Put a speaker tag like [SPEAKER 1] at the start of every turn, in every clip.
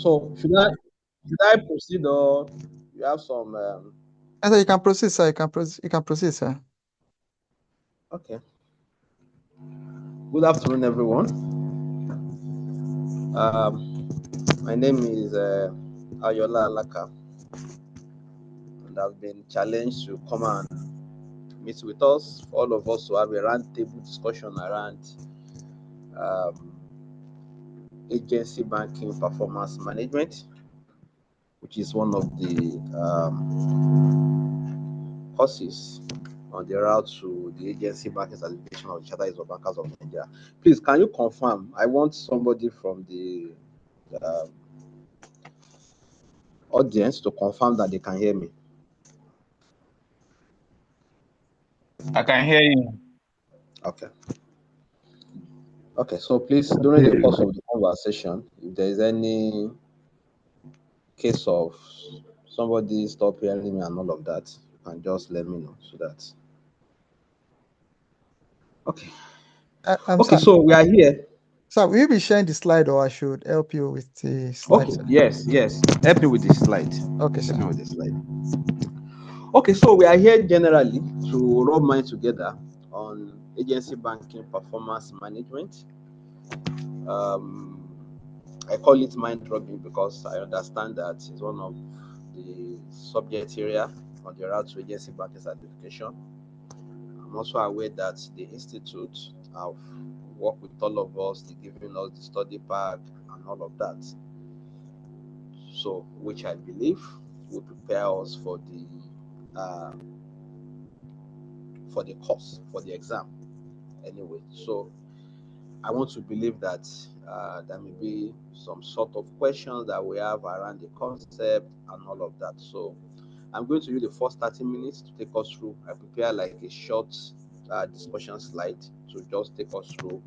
[SPEAKER 1] So should I proceed or you have some?
[SPEAKER 2] I said you can proceed, sir. You can proceed, sir.
[SPEAKER 1] Okay. Good afternoon, everyone. My name is Ayola Alaka, and I've been challenged to come and meet with us, for all of us to have a roundtable discussion around um, agency banking performance management, which is one of the courses on the route to the agency banking certification of the Chartered of Bankers of Nigeria. Please, can you confirm? I want somebody from the um, audience to confirm that they can hear me.
[SPEAKER 3] I can hear you.
[SPEAKER 1] Okay. Okay, so please, during the course of the conversation, if there is any case of somebody stop hearing me and all of that, you can just let me know so that. Okay. Okay,
[SPEAKER 2] Sir,
[SPEAKER 1] so we are here.
[SPEAKER 2] sir, will you be sharing the slide, or I should help you with the slide?
[SPEAKER 1] Okay, yes. Help me with the slide.
[SPEAKER 2] Okay,
[SPEAKER 1] Help
[SPEAKER 2] sir.
[SPEAKER 1] me with the slide. Okay, so we are here generally to rub minds together on agency banking performance management. I call it mind rubbing because I understand that it's one of the subject area on the route to agency banking certification. I'm also aware that the institute have worked with all of us, they're giving us the study pack and all of that. So, which I believe will prepare us for the course, for the exam. Anyway, so I want to believe that there may be some sort of questions that we have around the concept and all of that. So I'm going to use the first 30 minutes to take us through. I prepare like a short discussion slide to just take us through.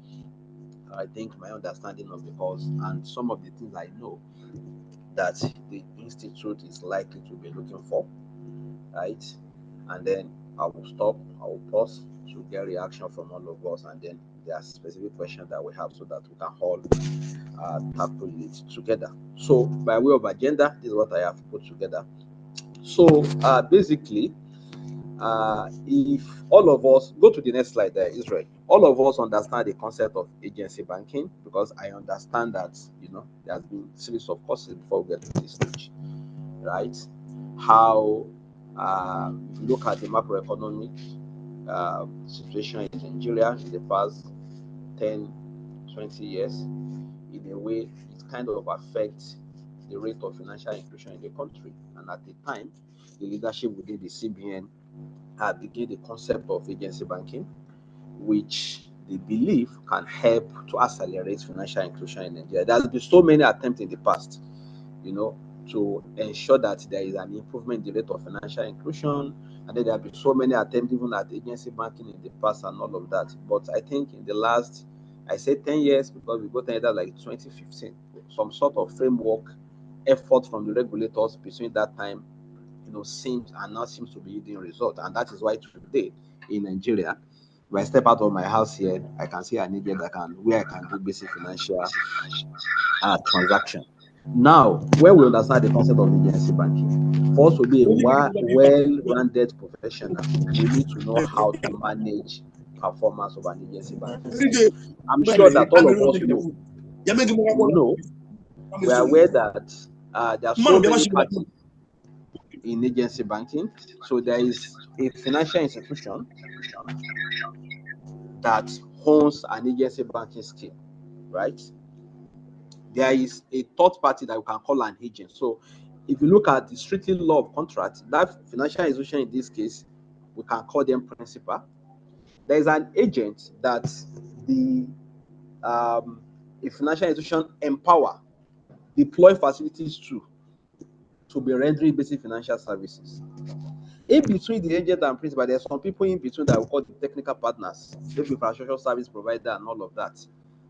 [SPEAKER 1] I think my understanding of the course and some of the things I know that the institute is likely to be looking for, right? And then I will stop, I will pause to get reaction from all of us, and then there are specific questions that we have so that we can all tackle it together. So, by way of agenda, this is what I have put together. So, basically, if all of us go to the next slide there, Israel, all of us understand the concept of agency banking because I understand that there's been a series of courses before we get to this stage, right? How if you look at the macroeconomic situation in Nigeria in the past 10, 20 years, in a way, it kind of affects the rate of financial inclusion in the country. And at the time, the leadership within the CBN began the concept of agency banking, which they believe can help to accelerate financial inclusion in Nigeria. There has been so many attempts in the past, to ensure that there is an improvement in the rate of financial inclusion. And then there have been so many attempts even at agency banking in the past and all of that. But I think in the last, I say 10 years because we got either like 2015, some sort of framework effort from the regulators between that time, seems to be yielding result. And that is why today in Nigeria, if I step out of my house here, I can see an agent where I can do basic financial transaction. Now, when we understand the concept of agency banking, for us to be a well-rounded professional, we need to know how to manage performance of an agency banking scheme. I'm sure that all of us know, we are aware that there are so many parties in agency banking. So there is a financial institution that owns an agency banking scheme, right? There is a third party that we can call an agent. So if you look at the strictly law of contract, that financial institution in this case, we can call them principal. There is an agent that the a financial institution empower, deploy facilities to be rendering basic financial services. In between the agent and principal, there's some people in between that we call the technical partners, maybe infrastructure service provider and all of that.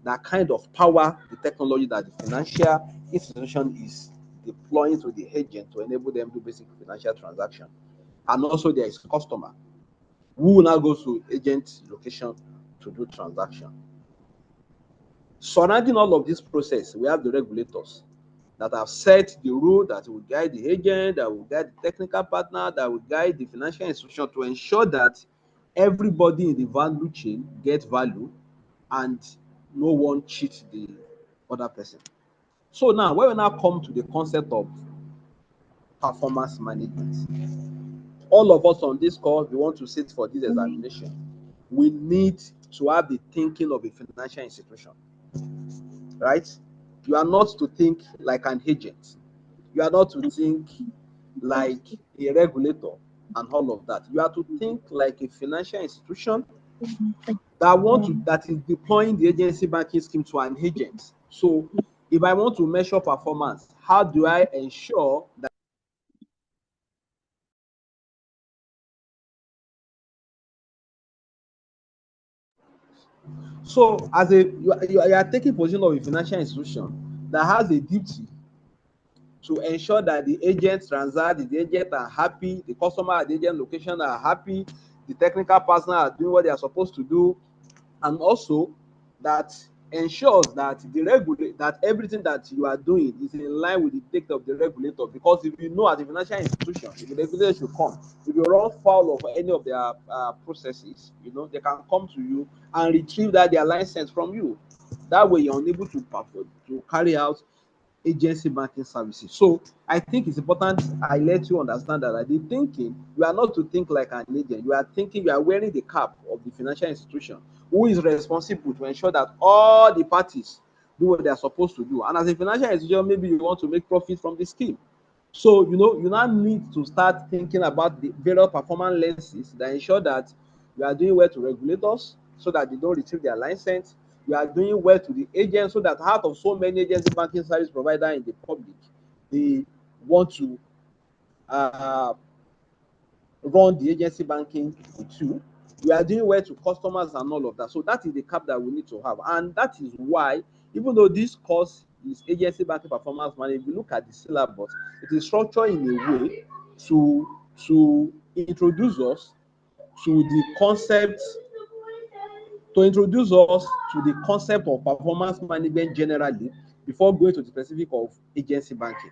[SPEAKER 1] That kind of power the technology that the financial institution is deploying to the agent to enable them to do basic financial transaction. And also there is customer who now goes to agent location to do transaction. Surrounding all of this process, we have the regulators. that have set the rule that will guide the agent, that will guide the technical partner, that will guide the financial institution to ensure that everybody in the value chain gets value and no one cheats the other person. So now, when we now come to the concept of performance management, all of us on this call, we want to sit for this examination. We need to have the thinking of a financial institution, right? You are not to think like an agent. You are not to think like a regulator and all of that. You are to think like a financial institution that is deploying the agency banking scheme to an agent. So if I want to measure performance, how do I ensure that? So as you are taking position of a financial institution that has a duty to ensure that the agents transact, the agents are happy, the customer at the agent location are happy, the technical personnel are doing what they are supposed to do, and also that ensures that that everything that you are doing is in line with the dictate of the regulator. Because if you know, as a financial institution, if the regulator should come, if you run foul of any of their processes, they can come to you and retrieve their license from you. That way you're unable to perform, to carry out agency banking services. So I think it's important I let you understand that the thinking, you are not to think like an agent. You are thinking, you are wearing the cap of the financial institution who is responsible to ensure that all the parties do what they are supposed to do. And as a financial institution, maybe you want to make profit from the scheme. So, you now need to start thinking about the various performance lenses that ensure that you are doing well to regulators so that they don't retrieve their license. You are doing well to the agents so that out of so many agency banking service provider in the public, they want to uh, run the agency banking with you. We are doing well to customers and all of that. So that is the cap that we need to have. And that is why, even though this course is agency banking performance management, if you look at the syllabus, it is structured in a way to introduce us to the concept of performance management generally before going to the specific of agency banking.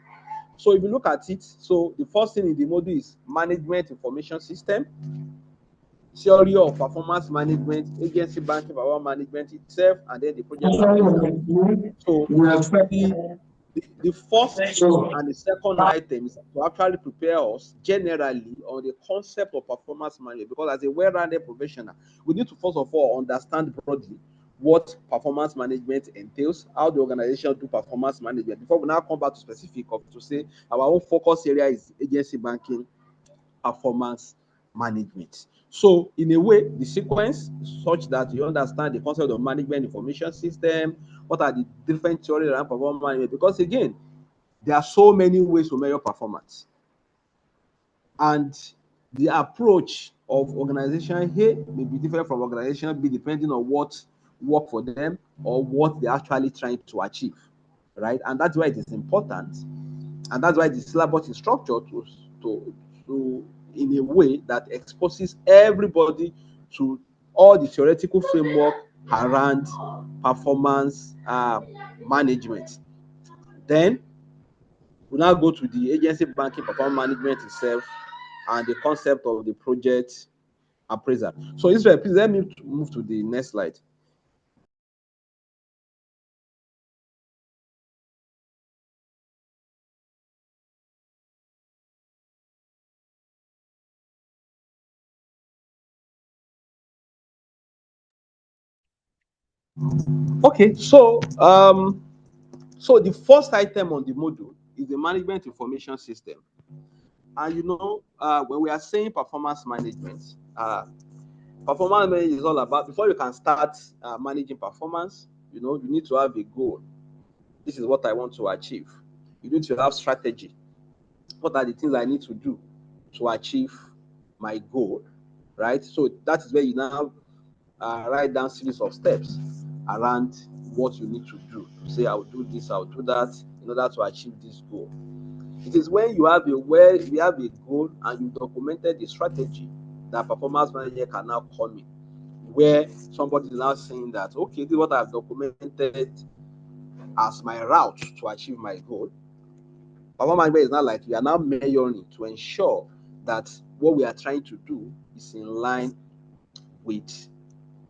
[SPEAKER 1] So if you look at it, so the first thing in the module is management information system, theory of performance management, agency banking performance management itself, and then the project appraisal. So the first and the second item is to actually prepare us generally on the concept of performance management, because as a well-rounded professional, we need to first of all understand broadly what performance management entails, how the organization do performance management, before we now come back to specific of to say our own focus area is agency banking performance management. So in a way, the sequence is such that you understand the concept of management information system, what are the different theories around performance management, because again, there are so many ways to measure performance. And the approach of organization A may be different from organization B depending on what work for them or what they're actually trying to achieve, right? And that's why it is important, and that's why the syllabus is structured to in a way that exposes everybody to all the theoretical framework around performance management. Then we now go to the agency banking performance management itself and the concept of the project appraisal. So Israel, please let me move to the next slide. Okay, so the first item on the module is the management information system. And when we are saying performance management is all about, before you can start managing performance, you need to have a goal. This is what I want to achieve. You need to have strategy. What are the things I need to do to achieve my goal, right? So that is where you now write down series of steps around what you need to do. Say, I'll do this, I'll do that in order to achieve this goal. It is when you have a goal and you documented the strategy that performance manager can now come in, where somebody is now saying that, okay, this is what I've documented as my route to achieve my goal. Performance management is not like you are now measuring to ensure that what we are trying to do is in line with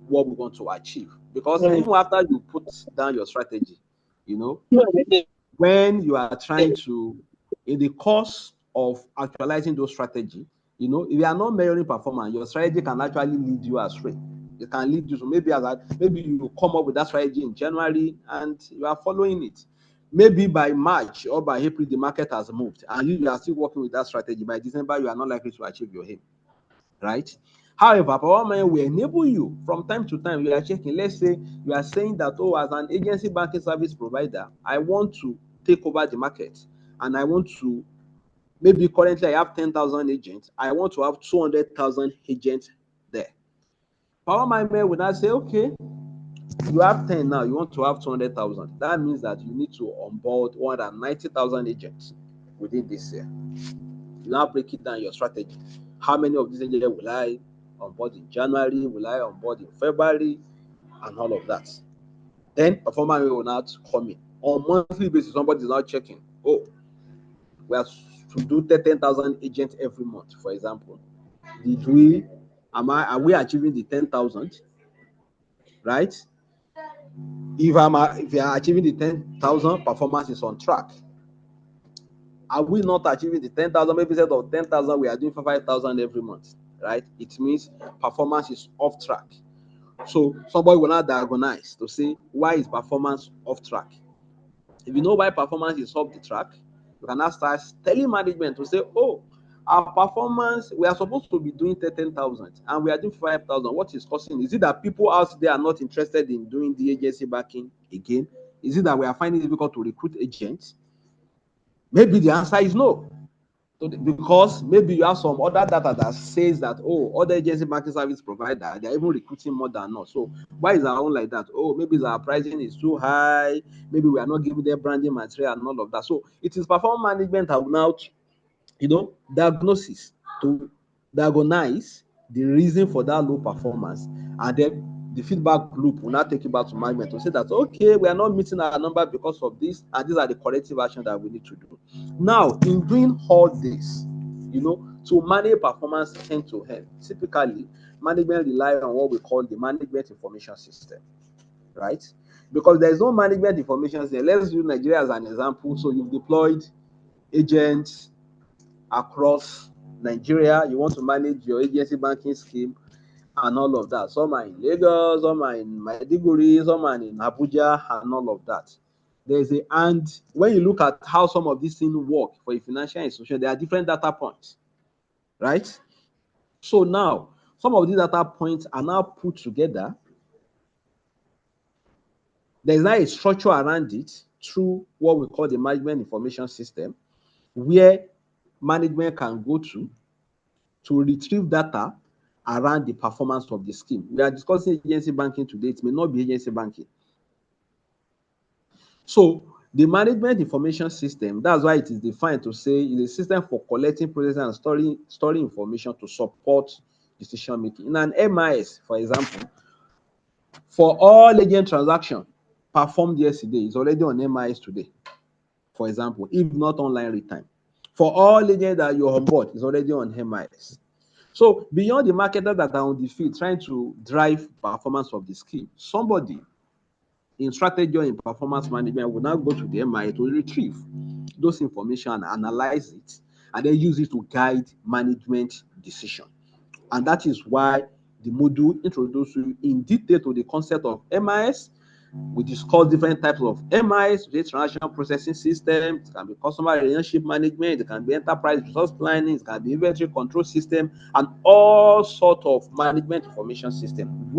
[SPEAKER 1] what we want to achieve. Because even after you put down your strategy, you know, when you are trying to, in the course of actualizing those strategy, you know, if you are not measuring performance, your strategy can actually lead you astray. It can lead you to maybe you come up with that strategy in January and you are following it. Maybe by March or by April, the market has moved and you are still working with that strategy. By December, you are not likely to achieve your aim, right? However, performance will enable you from time to time. You are checking. Let's say you are saying that, oh, as an agency banking service provider, I want to take over the market and I want to, maybe currently I have 10,000 agents. I want to have 200,000 agents there. Power management will now say, okay, you have 10 now, you want to have 200,000. That means that you need to onboard 190,000 agents within this year. You now break it down your strategy. How many of these agents will I onboard in January? Will I onboard in February? And all of that. Then performance will not come in. On monthly basis, somebody is now checking. Oh, we have to do 10,000 agents every month, for example. Are we achieving the 10,000? Right? If you are achieving the 10,000, performance is on track. Are we not achieving the 10,000? Maybe instead of 10,000, we are doing 5,000 every month, right? It means performance is off track. So somebody will not diagnose to say, why is performance off track? If you know why performance is off the track, you can now start telling management to say, oh, our performance, we are supposed to be doing 10,000 and we are doing 5,000. What is causing? Is it that people out there are not interested in doing the agency backing again? Is it that we are finding it difficult to recruit agents? Maybe the answer is no. Because maybe you have some other data that says that, oh, other agency banking service provider, they're even recruiting more than us. So why is our own like that? Oh, maybe our pricing is too high. Maybe we are not giving them branding material and all of that. So it is performance management that will now, diagnosis to diagnose the reason for that low performance, and then the feedback loop will now take you back to management to say that, okay, we are not meeting our number because of this, and these are the corrective actions that we need to do. Now, in doing all this, to manage performance end to end, typically management rely on what we call the management information system, right? Because there is no management information system. Let's use Nigeria as an example. So you've deployed agents across Nigeria. You want to manage your agency banking scheme and all of that. Some are in Lagos, some are in Maiduguri, some are in Abuja, and all of that. And when you look at how some of these things work for a financial institution, there are different data points, right? So now, some of these data points are now put together. There is now a structure around it through what we call the management information system, where management can go to retrieve data around the performance of the scheme. We are discussing agency banking today. It may not be agency banking. So the management information system, that's why it is defined to say it's a system for collecting, processing, and storing information to support decision making. In an MIS, for example, for all agent transactions performed yesterday, it's already on MIS today, for example, if not online real time. For all agents that you're on board, it's already on MIS. So beyond the marketers that are on the field trying to drive performance of the scheme, somebody in strategy or in performance management will now go to the MI to retrieve those information and analyze it, and then use it to guide management decision. And that is why the module introduces you in detail to the concept of MIS. We discuss different types of MIS, the transaction processing system. It can be customer relationship management, it can be enterprise resource planning, it can be inventory control system, and all sorts of management information system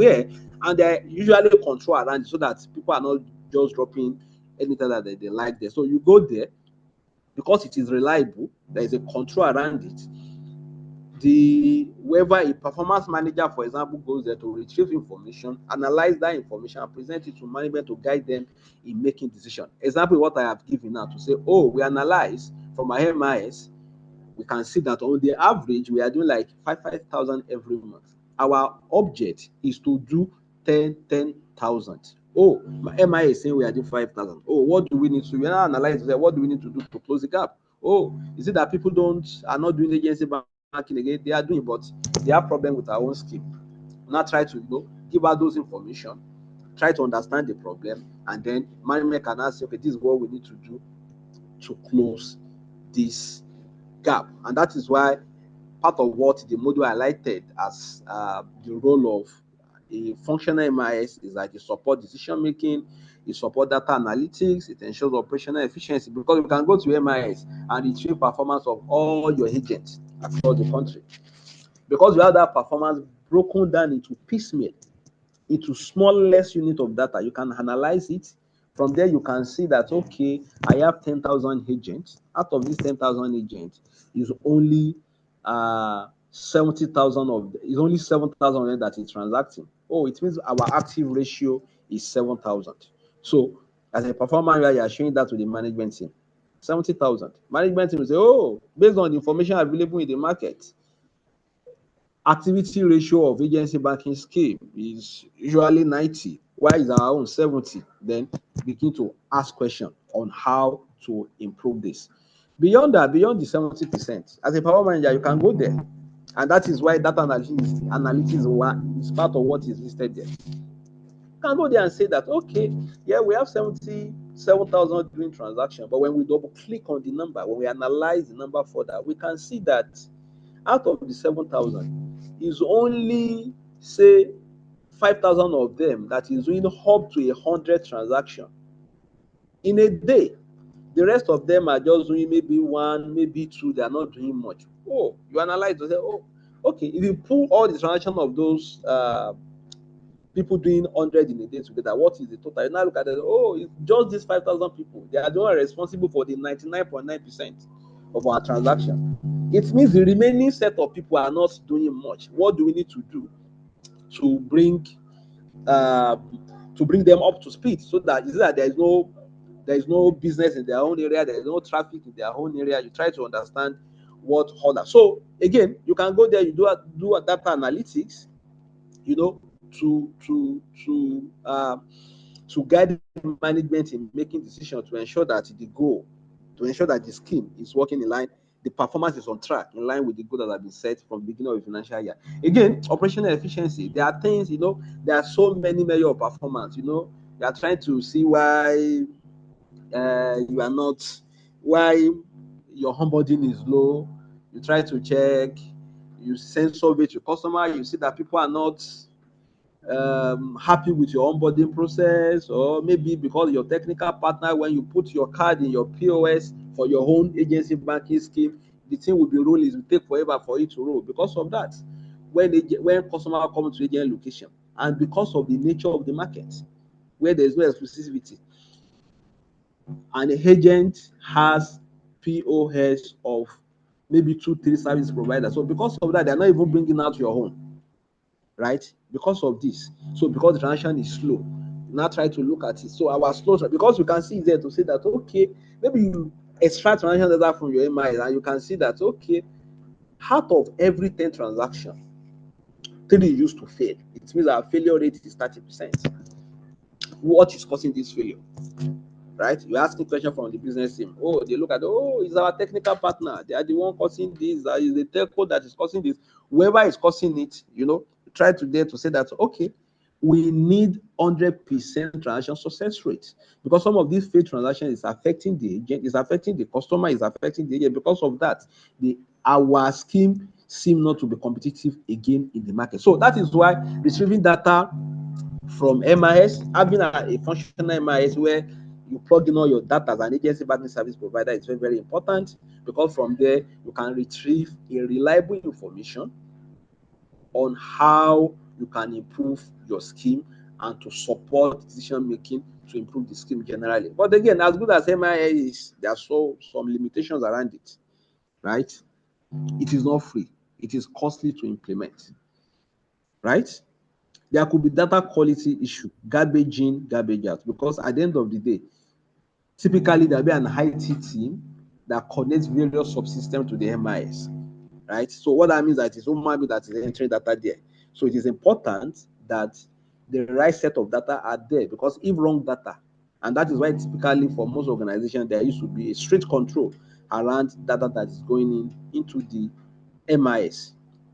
[SPEAKER 1] and they usually control around it so that people are not just dropping anything that they like there. So you go there because it is reliable, there is a control around it. Whoever a performance manager, for example, goes there to retrieve information, analyze that information, and present it to management to guide them in making decisions. Example, what I have given now to say, oh, we analyze from our MIS, we can see that on the average, we are doing like 5,000 every month. Our object is to do 10,000. Oh, my MI is saying we are doing 5,000. Oh, what do we need to? We now analyze what do we need to do to close the gap? Oh, is it that people are not doing agency banking again? They are doing, but they have problem with our own scheme. Now try to give out those information, try to understand the problem, and then management can ask, okay, this is what we need to do to close this gap. And that is why part of what the module highlighted as the role of a functional MIS is that it support decision making, it support data analytics, it ensures operational efficiency, because you can go to MIS and retrieve performance of all your agents across the country. Because you have that performance broken down into piecemeal, into smallest unit of data, you can analyze it. From there, you can see that, okay, I have 10,000 agents. Out of these 10,000 agents, is only 70,000 of is only 7,000 that is transacting. Oh, it means our active ratio is 7,000. So, as a performer, you are showing that to the management team. 70,000. Management team will say, oh, based on the information available in the market, activity ratio of agency banking scheme is usually 90. Why is our own 70? Then begin to ask questions on how to improve this. Beyond that, beyond the 70%, as a power manager, you can go there. And that is why data analytics is part of what is listed there. You can go there and say that, okay, yeah, we have 77,000 doing transaction, but when we double click on the number, when we analyze the number further, we can see that out of the 7,000 is only, say, 5,000 of them that is doing up to 100 transactions in a day. The rest of them are just doing maybe one, maybe two. They are not doing much. Oh, you analyze to say, oh, okay, if you pull all the transactions of those people doing 100 in a day together, what is the total? You now look at it, oh, it's just these 5,000 people. They are the one responsible for the 99.9% of our transaction. It means the remaining set of people are not doing much. What do we need to do to bring them up to speed, so that there is no business in their own area, there is no traffic in their own area? You try to understand what order. So again, you can go there, you do a data analytics, to guide management in making decisions, to ensure that the goal, to ensure that the scheme is working in line, the performance is on track, in line with the goal that have been set from the beginning of the financial year. Again, operational efficiency. There are things, there are so many measures of performance. You are trying to see why you are not, why your onboarding is low. You try to check, you send survey to customer, you see that people are not happy with your onboarding process, or maybe because your technical partner, when you put your card in your POS for your own agency banking scheme, the thing will be rolling, it will take forever for it to roll. Because of that, when customer comes to agent location, and because of the nature of the market, where there is no exclusivity, and the agent has POS of maybe 2-3 service providers, so because of that, they're not even bringing out your own, right? Because of this. So because the transaction is slow, now try to look at it. So our slow, because you can see there to say that, okay, maybe you extract transaction data from your MIS, and you can see that, okay, out of every 10 transactions, 3 used to fail. It means our failure rate is 30%. What is causing this failure? Right? You're asking question from the business team. Oh, they look at, oh, it's our technical partner. They are the one causing this. That is the telco that is causing this. Whoever is causing it, try to dare to say that, okay, we need 100% transaction success rate, because some of these failed transactions is affecting the agent, is affecting the customer, is affecting the agent. Because of that, our scheme seem not to be competitive again in the market. So that is why retrieving data from MIS, having a functional MIS where you plug in all your data as an agency banking service provider, is very, very important, because from there you can retrieve a reliable information on how you can improve your scheme and to support decision making to improve the scheme generally. But again, as good as MIS is, there are some limitations around it, right? It is not free. It is costly to implement, right? There could be data quality issue, garbage in, garbage out, because at the end of the day, typically there'll be an IT team that connects various subsystems to the MIS, right? So what that means that it's human being that is entering data there. So it is important that the right set of data are there, because if wrong data, and that is why typically for most organizations there used to be a strict control around data that is going into the MIS,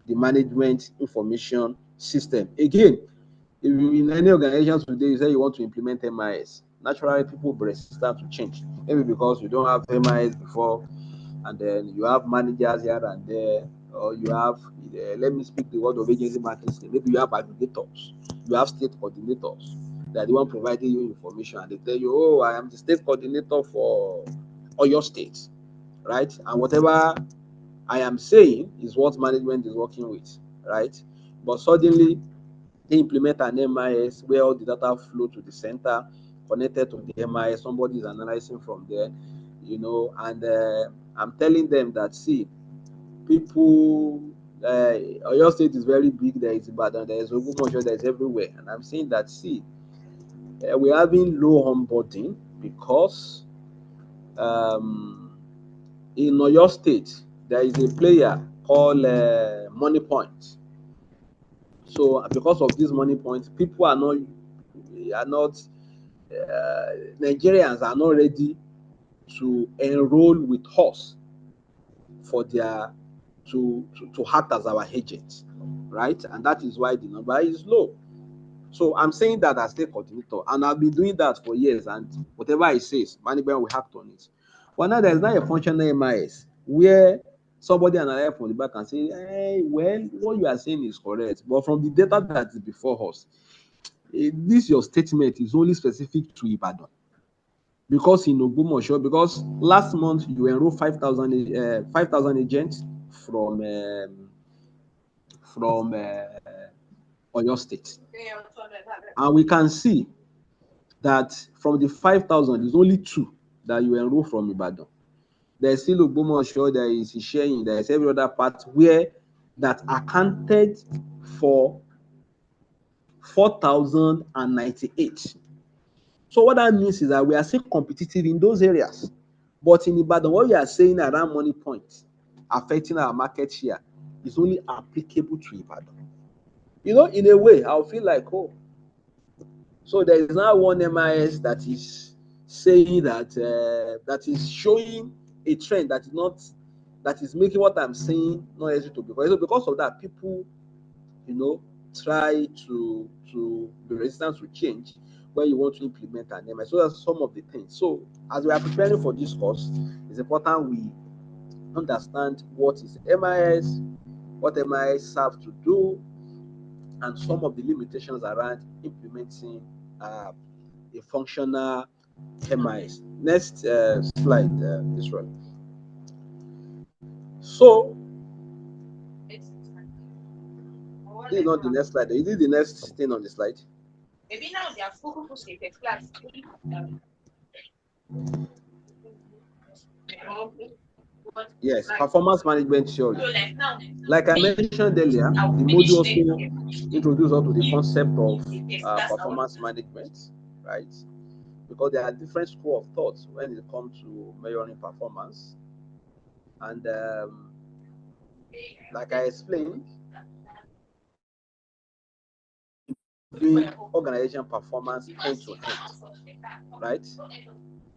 [SPEAKER 1] the Management Information System. Again, if you, in any organization today, you say you want to implement MIS, naturally people will be resistant to change. Maybe because you don't have MIS before, and then you have managers here and there, or you have, let me speak the word of agency marketing. Maybe you have aggregators, you have state coordinators that the one providing you information, and they tell you, oh, I am the state coordinator for your state, right? And whatever I am saying is what management is working with, right? But suddenly they implement an MIS where all the data flow to the center, connected to the MIS. Somebody is analyzing from there, and I'm telling them that, see, people, your state is very big. There is Ibadan, there is Ogbomoso, there is everywhere. And I'm saying that, see, we're having low onboarding because in your state, there is a player called Money Point. So because of this money point, people are not Nigerians are not ready to enroll with us for their to act as our agents, right? And that is why the number is low. So I'm saying that as state coordinator, and I've been doing that for years, and whatever I say, management will act on it. But now there's not a functional MIS where somebody analyze from the back and say, hey, well, what you are saying is correct, but from the data that is before us, this your statement is only specific to Ibadan. Because in Ogbomoso, because last month you enrolled 5,000 agents from Oyo State, and we can see that from the 5,000, there's only 2 that you enroll from Ibadan. There's still Ogbomoso, there is Isheyin, there is every other part where that accounted for 4,098. So what that means is that we are still competitive in those areas. But in Ibadan, what we are saying around money points affecting our market share is only applicable to Ibadan. In a way, I'll feel like, oh, so there is now one MIS that is saying that is showing a trend that is making what I'm saying not easy to be. Because of that, people, try to be resistant to change when you want to implement an MIS. So that's some of the things. So as we are preparing for this course, it's important we understand what is MIS, what MIS serve to do, and some of the limitations around implementing a functional MIS. Next slide, this one. So this is not the next slide. Is it the next thing on the slide? Maybe now they are focused in the class. Yes, performance management theory. Like I mentioned earlier, the module also introduced us to the concept of performance management, right? Because there are different schools of thought when it comes to measuring performance. And like I explained, doing organization performance hand to hand, right?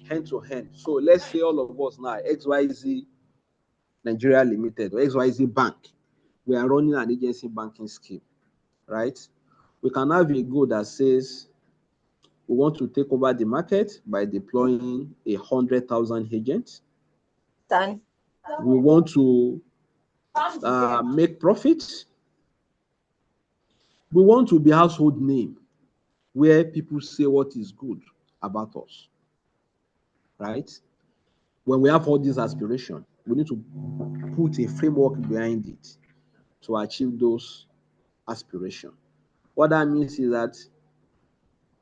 [SPEAKER 1] Hand to hand. So let's say all of us now, XYZ Nigeria Limited or XYZ Bank, we are running an agency banking scheme, right? We can have a goal that says we want to take over the market by deploying 100,000 agents. Done. We want to make profits. We want to be household name where people say what is good about us, right? When we have all these aspirations, we need to put a framework behind it to achieve those aspirations. What that means is that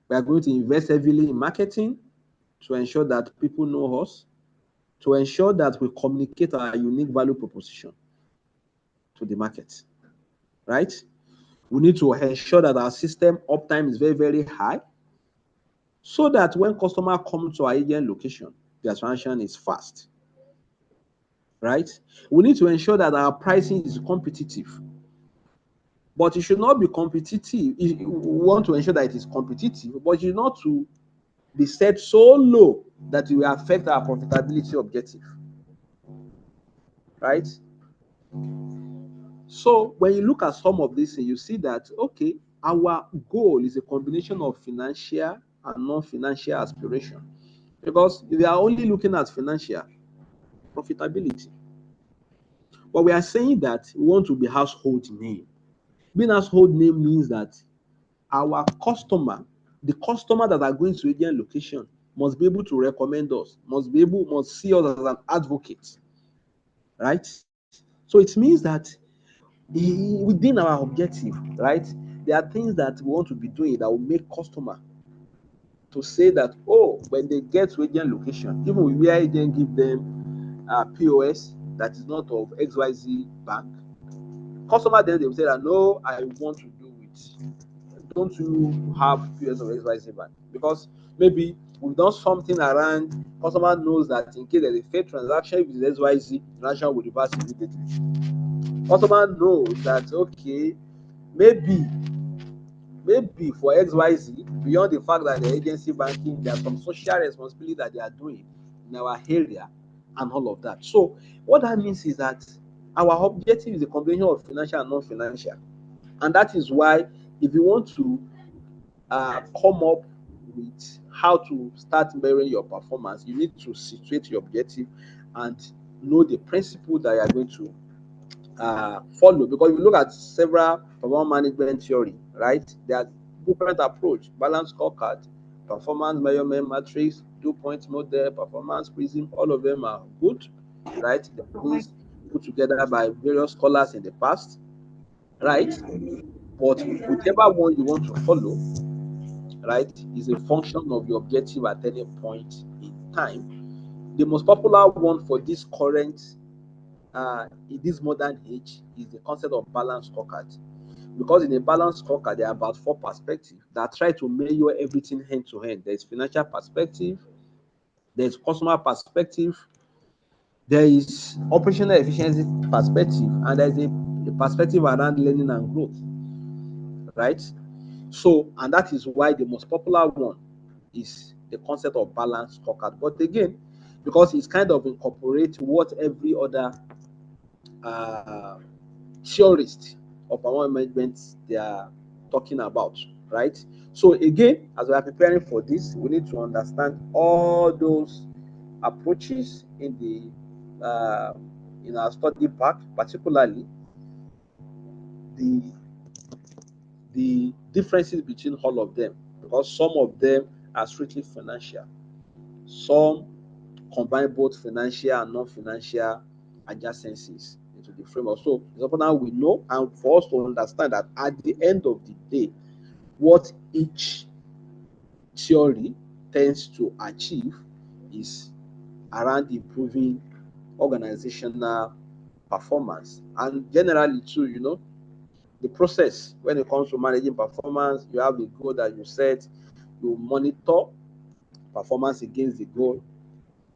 [SPEAKER 1] we are going to invest heavily in marketing to ensure that people know us, to ensure that we communicate our unique value proposition to the market, right? We need to ensure that our system uptime is very, very high so that when customer comes to our agent location, their transaction is fast, right? We need to ensure that our pricing is competitive, but it should not be competitive. We want to ensure that it is competitive, but it should not to be set so low that it will affect our profitability objective. right? So when you look at some of these things, you see that, okay, our goal is a combination of financial and non-financial aspiration. Because if we are only looking at financial profitability, but we are saying that we want to be household name. Being household name means that our customer, the customer that are going to agent location, must be able to recommend us, must see us as an advocate, right? So it means that within our objective, right, there are things that we want to be doing that will make customer to say that, oh, when they get to agent location, even where agent give them POS that is not of XYZ bank, customer then they will say that, no, I want to do it. Don't you have POS of XYZ bank? Because maybe we've done something around, customer knows that in case there's a fake transaction, if it's XYZ, transaction will reverse immediately. Customer knows that, okay, maybe for XYZ, beyond the fact that the agency banking, there's some social responsibility that they are doing in our area and all of that. So what that means is that our objective is a combination of financial and non-financial. And that is why if you want to come up with how to start measuring your performance, you need to situate your objective and know the principle that you are going to follow. Because if you look at several performance management theory, right, there are different approach: balance scorecard, performance measurement matrix, 2 point model, performance prism. All of them are good, right? The things put together by various scholars in the past, right? But whichever one you want to follow, right, is a function of your objective at any point in time. The most popular one for this current in this modern age is the concept of balanced scorecard. Because in a balanced scorecard, there are about 4 perspectives that try to measure everything hand to hand. There's financial perspective, there's customer perspective, there is operational efficiency perspective, and there's a perspective around learning and growth, right? So, and that is why the most popular one is the concept of balanced scorecard. But again, because it's kind of incorporate what every other uh, theorist of our management they are talking about, right? So again, as we are preparing for this, we need to understand all those approaches in our study pack, particularly the the differences between all of them, because some of them are strictly financial, some combine both financial and non-financial adjacencies into the framework. So it's important we know and for us to understand that at the end of the day, what each theory tends to achieve is around improving organizational performance. And generally too, the process when it comes to managing performance, you have the goal that you set, you monitor performance against the goal.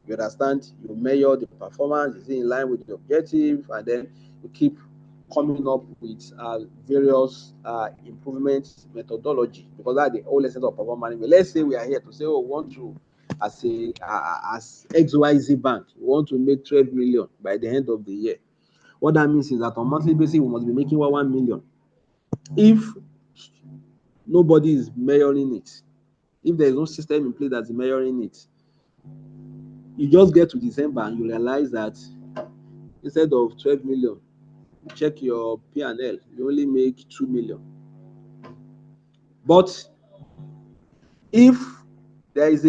[SPEAKER 1] You understand? You measure the performance, is it in line with the objective, and then you keep coming up with various improvement methodology, because that's the whole essence of performance management. Let's say we are here to say, oh, we want to, as XYZ bank, we want to make 12 million by the end of the year. What that means is that on monthly basis, we must be making 1 million. If nobody is measuring it, if there is no system in place that's measuring it, you just get to December and you realize that instead of 12 million, you check your P&L, you only make 2 million. But if there is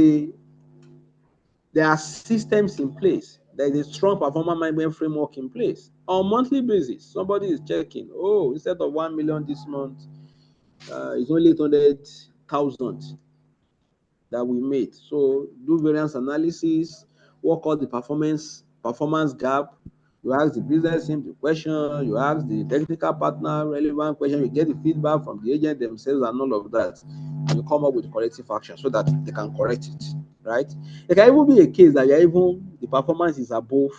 [SPEAKER 1] there are systems in place, there is a strong performance management framework in place on a monthly basis, somebody is checking, oh, instead of 1 million this month, it's only 800,000 that we made. So do variance analysis, work out the performance gap. You ask the business team the question, you ask the technical partner relevant question, you get the feedback from the agent themselves and all of that, and you come up with corrective action so that they can correct it, right? It can even be a case that you're even the performance is above,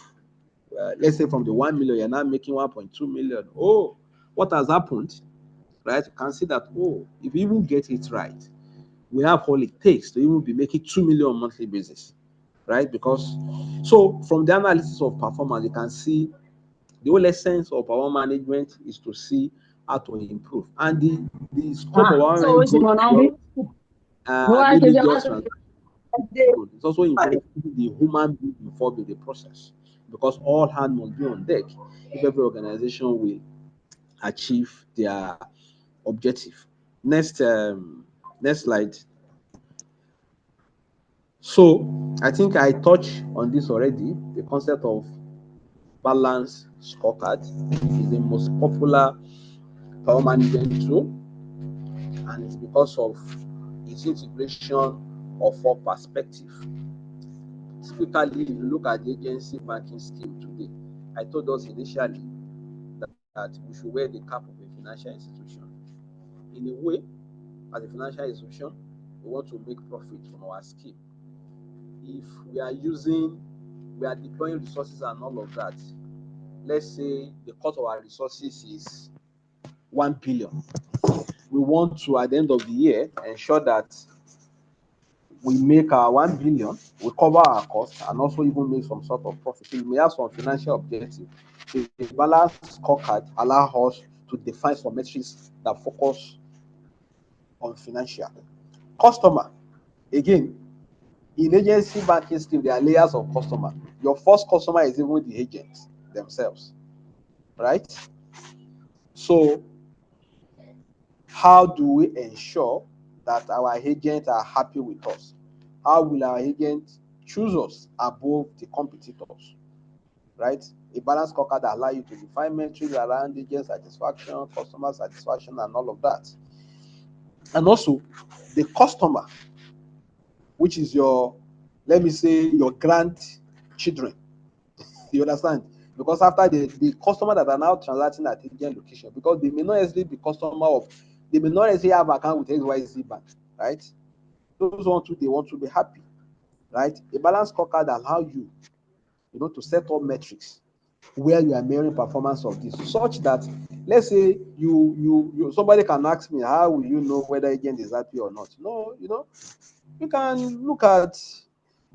[SPEAKER 1] let's say from the 1 million, you're now making 1.2 million. Oh, what has happened? Right? You can see that, oh, if you even get it right, we have all it takes to even be making 2 million on a monthly basis, right? Because so from the analysis of performance, you can see The whole essence of our management is to see how to improve, and the scope of our
[SPEAKER 4] So
[SPEAKER 1] management
[SPEAKER 4] we should
[SPEAKER 1] goes
[SPEAKER 4] go now.
[SPEAKER 1] beyond maybe just
[SPEAKER 4] Go
[SPEAKER 1] transaction. It's also involving the human being involved in the process, because all hands must be on deck if every organization will achieve their objective. Next, next slide. So I think I touched on this already. The concept of balance scorecard is the most popular power management tool, and it's because of its integration of four perspective. Typically, if you look at the agency banking scheme today, I told us initially that we should wear the cap of a financial institution. In a way, as a financial institution, we want to make profit from our scheme. If we are deploying resources and all of that, let's say the cost of our resources is 1 billion. We want to, at the end of the year, ensure that we make our 1 billion, we cover our costs, and also even make some sort of profit. So we may have some financial objective. So the balance scorecard allow us to define some metrics that focus on financial. Customer, again, in agency banking scheme, there are layers of customer. Your first customer is even the agents themselves, right? So how do we ensure that our agents are happy with us? How will our agents choose us above the competitors? Right? A balanced scorecard that allows you to define metrics around agent satisfaction, customer satisfaction, and all of that. And also, the customer, which is your, let me say, your grandchildren. You understand? Because after the customer that are now transacting at agent location, because they may not necessarily be customer of, they may not necessarily have account with XYZ bank, right? Those want to, they want to be happy, right? A balanced scorecard allow you, to set up metrics where you are measuring performance of this, such that, let's say you somebody can ask me, how will you know whether agent is happy or not? No, you can look at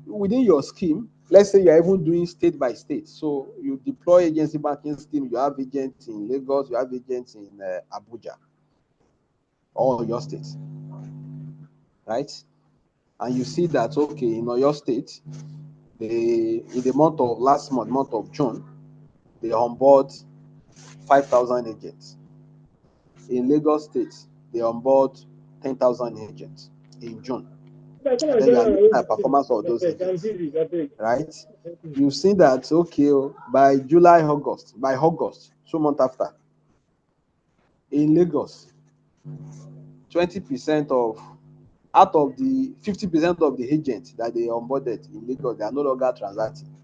[SPEAKER 1] within your scheme. Let's say you're even doing state by state. So you deploy agency banking scheme, you have agents in Lagos, you have agents in Abuja, or your state, right? And you see that, okay, in your state, in the month of June, they onboard 5,000 agents. In Lagos State, they onboard 10,000 agents in June. And then you are looking at performance of those agents, right? You've seen that, okay, by August, 2 months after, in Lagos, 20% of, out of the 50% of the agents that they onboarded in Lagos, they are no longer transacting.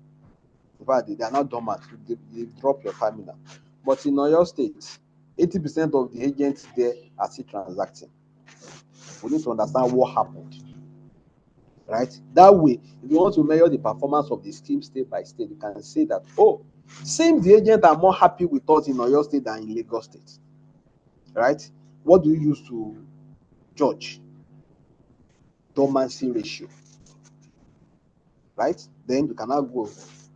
[SPEAKER 1] In fact, they are not dormant. They drop your terminal. But in Oyo State, 80% of the agents there are still transacting. We need to understand what happened, right? That way, if you want to measure the performance of the scheme state by state, you can say that, oh, seems the agents are more happy with us in Oyo State than in Lagos State, right? What do you use to judge? Dormancy ratio, right? Then you can now go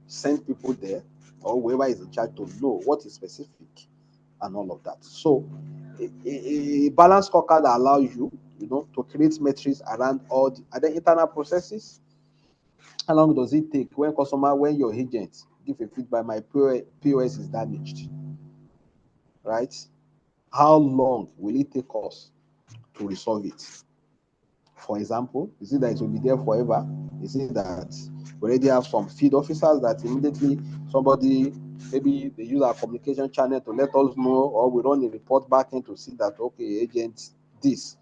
[SPEAKER 1] send people there, or whoever is in charge, to know what is specific and all of that. So a balanced scorecard that allows you, to create metrics around all the other internal processes. How long does it take when your agent give a feedback, my POS is damaged, right? How long will it take us to resolve it? For example, is it that it will be there forever? Is it that we already have some field officers that immediately somebody, maybe they use our communication channel to let us know, or we run a report back in to see that, okay, agent this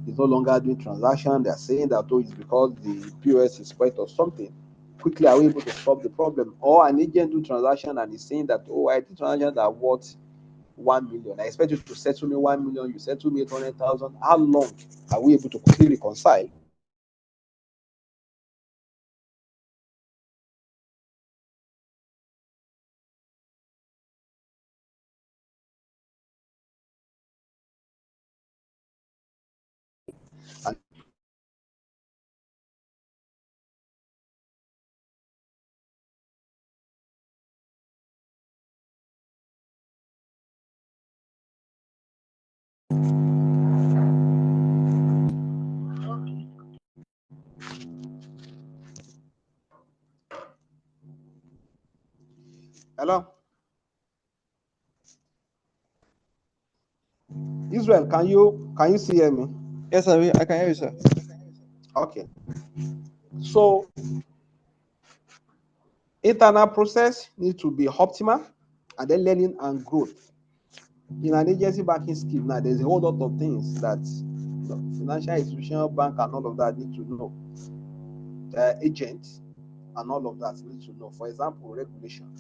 [SPEAKER 1] is no longer doing transaction. They're saying that, oh, it's because the POS is spoiled or something. Quickly, are we able to solve the problem? Or an agent do transaction and is saying that, oh, I did transaction that worth 1 million. I expect you to settle me 1 million. You settle me 800,000. How long are we able to quickly reconcile? And Hello, Israel. Can you see hear me?
[SPEAKER 2] Yes, I can hear you, sir.
[SPEAKER 1] Okay. So internal process need to be optimal, and then learning and growth. In an agency banking scheme now, there's a whole lot of things that financial institutional bank and all of that need to know. Agents and all of that need to know. For example, regulation.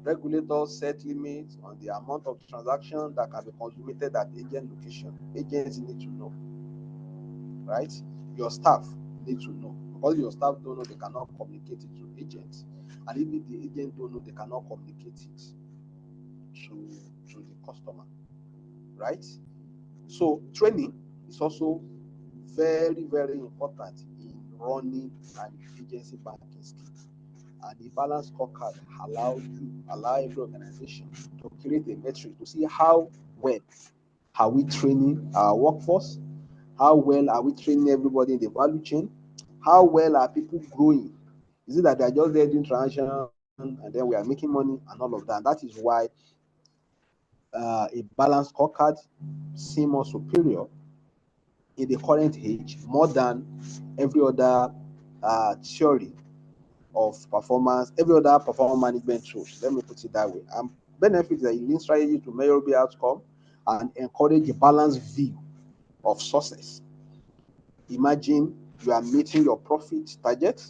[SPEAKER 1] Regulators set limits on the amount of transaction that can be consummated at agent location. Agents need to know, right? Your staff need to know. Because your staff don't know, they cannot communicate it to agents. And even the agent don't know, they cannot communicate it to the customer, right? So training is also very, very important in running an agency banking scheme. And the balance scorecard allow every organization to create a metric to see how well are we training our workforce, how well are we training everybody in the value chain, how well are people growing. Is it that they are just there doing transaction and then we are making money and all of that? That is why a balanced scorecard seems more superior in the current age more than every other theory of performance, every other performance management tools. Let me put it that way. And benefits that you link strategy to measurable outcome and encourage a balanced view of success. Imagine you are meeting your profit target,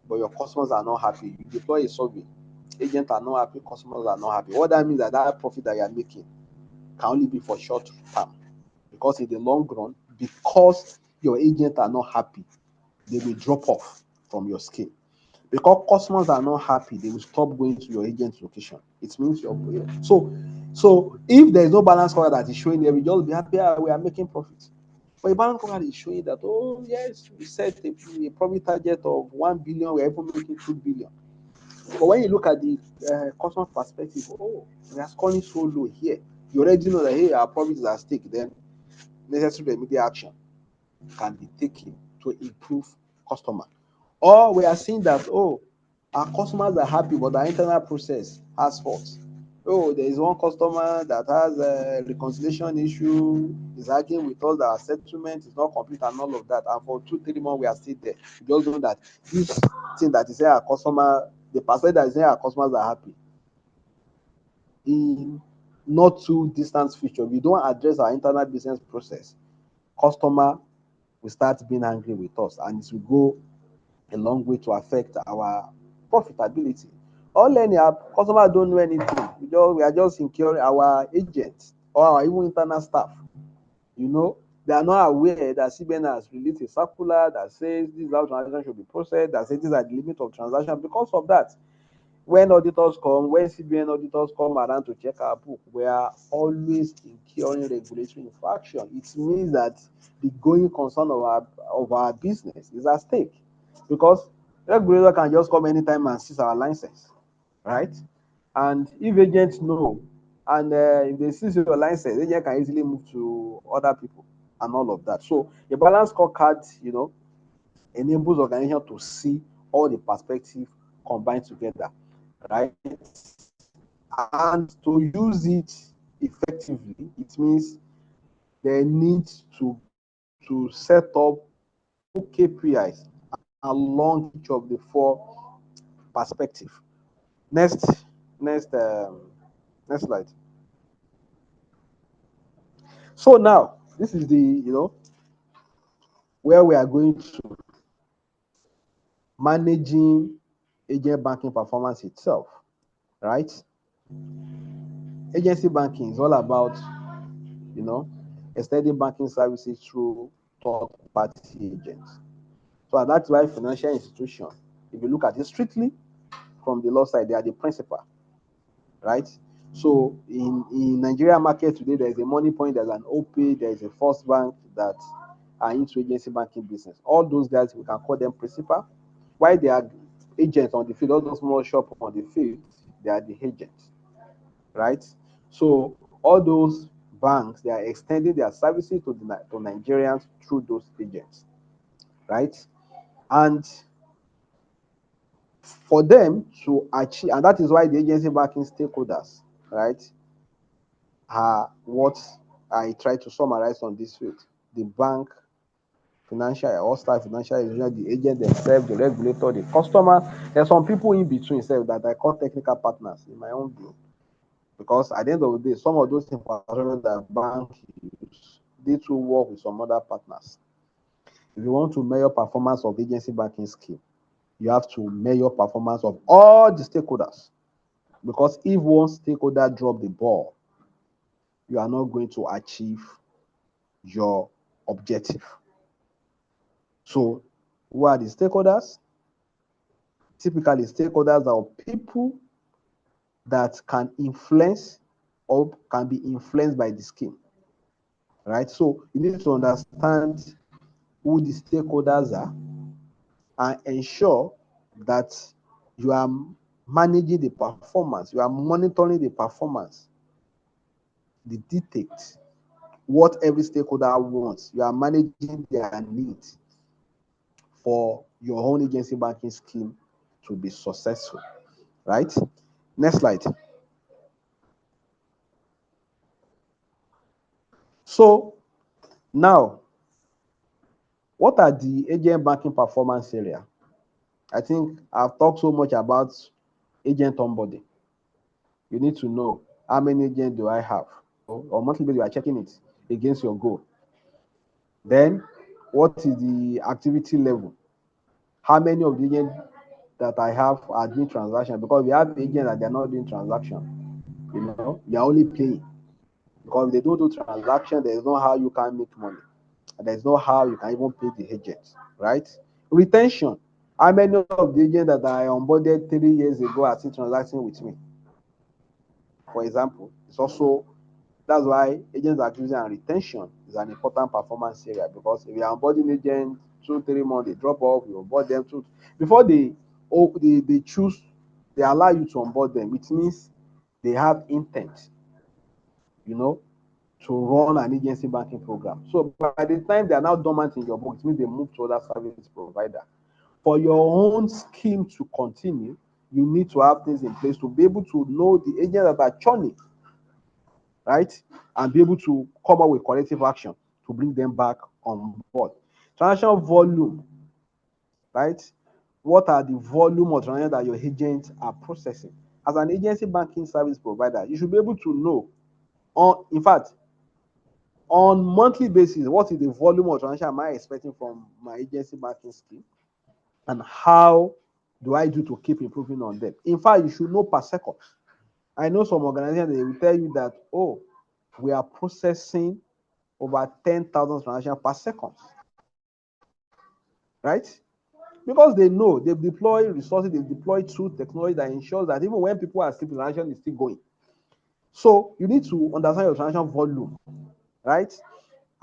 [SPEAKER 1] but your customers are not happy. You deploy a survey, agents are not happy, customers are not happy. What that means that that profit that you are making can only be for short term, because in the long run, because your agents are not happy, they will drop off from your scale. Because customers are not happy, they will stop going to your agent's location. It means you're so if there is no balance color that is showing there, we just be happy we are making profit. But a balance color is showing that, oh yes, we set a profit target of 1 billion, we're even making 2 billion. But when you look at the customer perspective, oh, we are scoring so low here. You already know that, hey, our profit is at stake. Then necessary immediate action can be taken to improve customer. Or we are seeing that, oh, our customers are happy, but our internal process has faults. Oh, there is one customer that has a reconciliation issue, is arguing with us that our settlement is not complete and all of that. And for 2, 3 months, we are still there. We just know that this thing that is saying our customer, the percent that is saying our customers are happy, in not too distant future, we don't address our internal business process, customer will start being angry with us, and it will go a long way to affect our profitability. All any our customers don't know anything. We are just incurring our agents or our even internal staff. You know, they are not aware that CBN has released a circular that says this is how transaction should be processed, that says these are the limit of transaction. Because of that, when auditors come, when CBN auditors come around to check our book, we are always incurring regulatory infraction. It means that the going concern of our business is at stake, because regulator can just come anytime and seize our license, right? And if agents know, and if they seize your license, agent can easily move to other people and all of that. So a balanced scorecard, enables organization to see all the perspective combined together, right? And to use it effectively, it means they need to set up full KPIs along each of the four perspective. Next, next, next slide. So now this is the where we are going to managing agent banking performance itself, right? Agency banking is all about extending banking services through third-party agents. So that's why financial institutions, if you look at it strictly from the law side, they are the principal, right? So in Nigeria market today, there's a Money Point, there's an OP, there's a First Bank that are into agency banking business. All those guys, we can call them principal. Why they are agents on the field, all those small shop on the field, they are the agents, right? So all those banks, they are extending their services to Nigerians through those agents, right? And for them to achieve, and that is why the agency banking stakeholders, right, are what I try to summarize on this field. The bank, financial, all star financial institution, the agent themselves, the regulator, the customer. There's some people in between self that I call technical partners in my own view. Because at the end of the day, some of those infrastructure that bank use, they too work with some other partners. If you want to measure performance of agency banking scheme, you have to measure performance of all the stakeholders. Because if one stakeholder drop the ball, you are not going to achieve your objective. So, who are the stakeholders? Typically, stakeholders are people that can influence or can be influenced by the scheme, right? So, you need to understand who the stakeholders are and ensure that you are managing the performance, you are monitoring the performance, the dictates, what every stakeholder wants. You are managing their needs for your own agency banking scheme to be successful, right? Next slide. So now, what are the agent banking performance area? I think I've talked so much about agent onboarding. You need to know how many agents do I have. On monthly basis, you are checking it against your goal. Then, what is the activity level? How many of the agents that I have are doing transaction? Because we have agents that they're not doing transaction. You're only playing. Because if they don't do transaction, there's no how you can make money. And there's no how you can even pay the agents, right? Retention. How many of the agents that I onboarded 3 years ago are still transacting with me? For example, it's also that's why agents acquisition and retention is an important performance area, because if you are onboarding agents 2-3 months, they drop off, you onboard them before they choose, they allow you to onboard them. It means they have intent, to run an agency banking program. So by the time they are now dormant in your book, it means they move to other service provider. For your own scheme to continue, you need to have things in place to be able to know the agents that are churning, right? And be able to come up with corrective action to bring them back on board. Transaction volume, right? What are the volume of transactions that your agents are processing? As an agency banking service provider, you should be able to know, in fact, on monthly basis, what is the volume of transaction am I expecting from my agency banking scheme, and how do I do to keep improving on them? In fact, you should know per second. I know some organizations, they will tell you that, oh, we are processing over 10,000 transactions per second, right? Because they know they've deployed resources, they've deployed true technology that ensures that even when people are sleeping, transaction is still going. So you need to understand your transaction volume, right?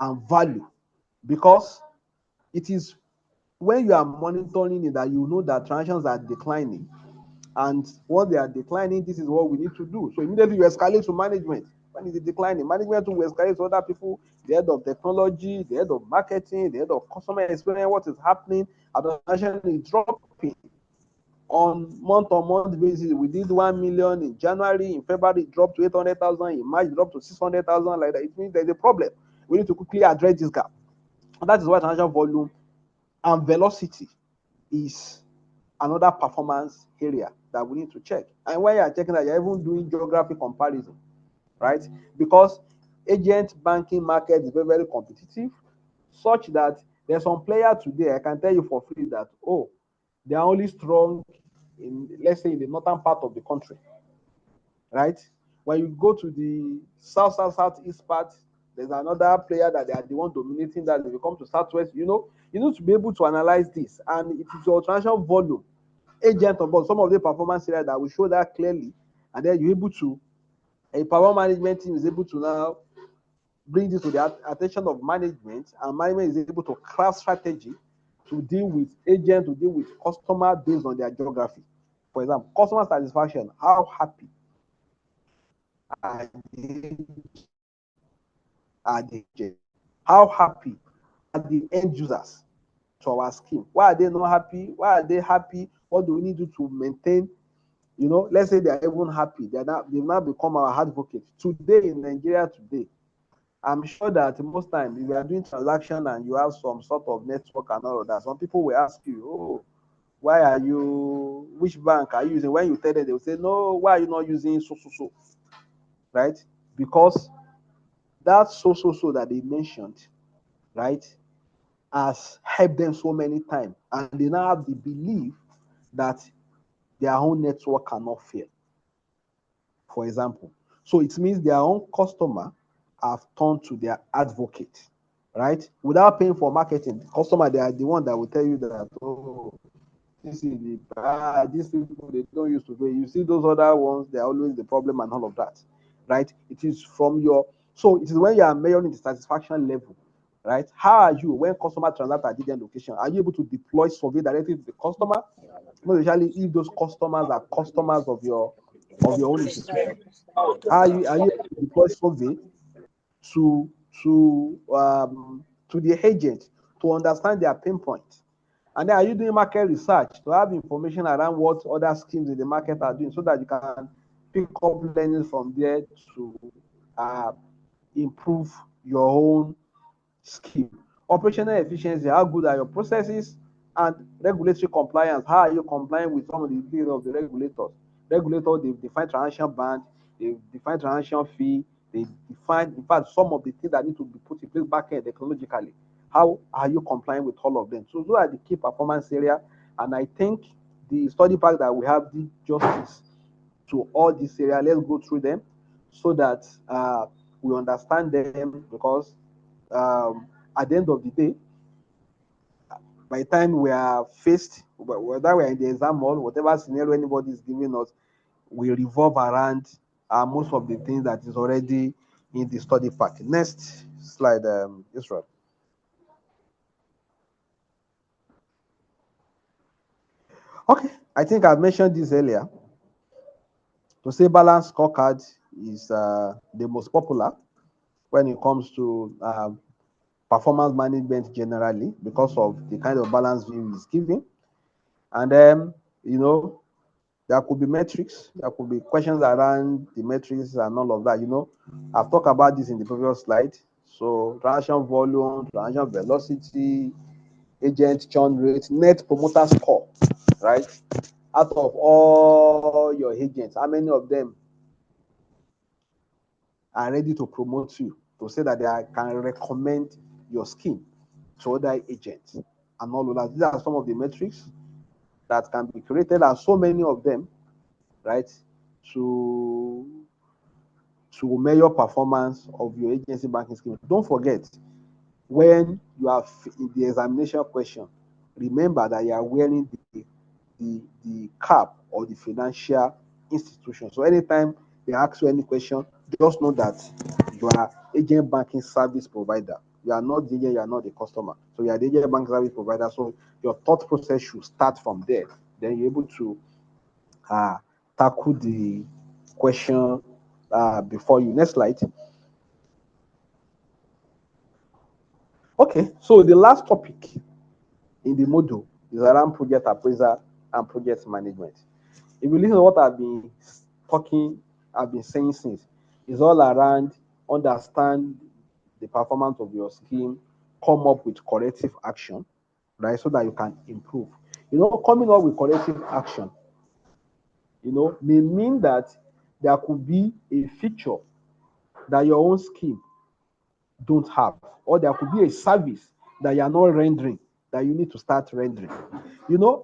[SPEAKER 1] And value, because it is when you are monitoring it that you know that transactions are declining. And once they are declining, this is what we need to do. So immediately you escalate to management. When it is declining, management will escalate to other people, the head of technology, the head of marketing, the head of customer experience, what is happening, and the transaction is dropping. On month basis, we did 1 million in January, in February it dropped to 800,000, in March it dropped to 600,000, like that. It means there's a problem. We need to quickly address this gap. And that is why transaction volume and velocity is another performance area that we need to check. And when you are checking that, you're even doing geography comparison, right? Because agent banking market is very, very competitive, such that there's some player today, I can tell you for free that, oh, they are only strong in, let's say, in the northern part of the country, right? When you go to the southeast part, there's another player that they are the one dominating that. If you come to southwest, you need to be able to analyze this, and it is your transaction volume, agent on board, some of the performance areas that will show that clearly, and then you're able to, a power management team is able to now bring this to the attention of management, and management is able to craft strategy to deal with agent, to deal with customer based on their geography. For example, customer satisfaction, how happy are the agents? How happy are the end users to our scheme? Why are they not happy? Why are they happy? What do we need to do to maintain? Let's say they are even happy. They've now become our advocates. Today in Nigeria today, I'm sure that most times if you are doing transaction and you have some sort of network and all of that, some people will ask you, oh, which bank are you using? When you tell them, they will say, no, why are you not using so? Right? Because that so that they mentioned, right, has helped them so many times. And they now have the belief that their own network cannot fail, for example. So it means their own customer have turned to their advocate, right? Without paying for marketing, the customer, they are the one that will tell you that, oh, these people, they don't used to pay. You see those other ones, they're always the problem and all of that, right? It is so it is when you are measuring the satisfaction level, right? How are you when customer transact at different location? Are you able to deploy survey directly to the customer? Most especially if those customers are customers of your own institution. Are you able to deploy survey to to the agent to understand their pain point? And then are you doing market research to have information around what other schemes in the market are doing so that you can pick up learning from there to uh, improve your own scheme? Operational efficiency, how good are your processes? And regulatory compliance, how are you complying with some of the things of the regulators? Regulators, they've defined transaction band, they've defined transaction fee, they define, in fact, some of the things that need to be put in place back end technologically. How are you complying with all of them? So those are the key performance area. And I think the study pack that we have did justice to all these areas. Let's go through them so that we understand them, because at the end of the day, by the time we are faced, whether we're in the exam hall, whatever scenario anybody is giving us, we revolve around most of the things that is already in the study pack. Next slide, Israel. Okay, I think I mentioned this earlier. To say balanced scorecard is the most popular when it comes to performance management generally, because of the kind of balance view is giving. And then, there could be metrics, there could be questions around the metrics and all of that. I've talked about this in the previous slide. So transaction volume, transaction velocity, agent churn rate, net promoter score, right? Out of all your agents, how many of them are ready to promote you, to say that they can recommend your scheme to other agents and all of that? These are some of the metrics that can be created, and so many of them, right, to measure performance of your agency banking scheme. Don't forget, when you are in the examination question, remember that you are wearing the cap or the financial institution. So anytime they ask you any question, just know that you are agent banking service provider. You are not the agent, you are not the customer. So you are the agent banking service provider. So your thought process should start from there. Then you're able to tackle the question before you. Next slide. Okay, so the last topic in the module is around project appraisal and project management. If you listen to what I've been saying since, it's all around understand the performance of your scheme, come up with corrective action, right, so that you can improve. Coming up with corrective action, may mean that there could be a feature that your own scheme don't have, or there could be a service that you are not rendering that you need to start rendering.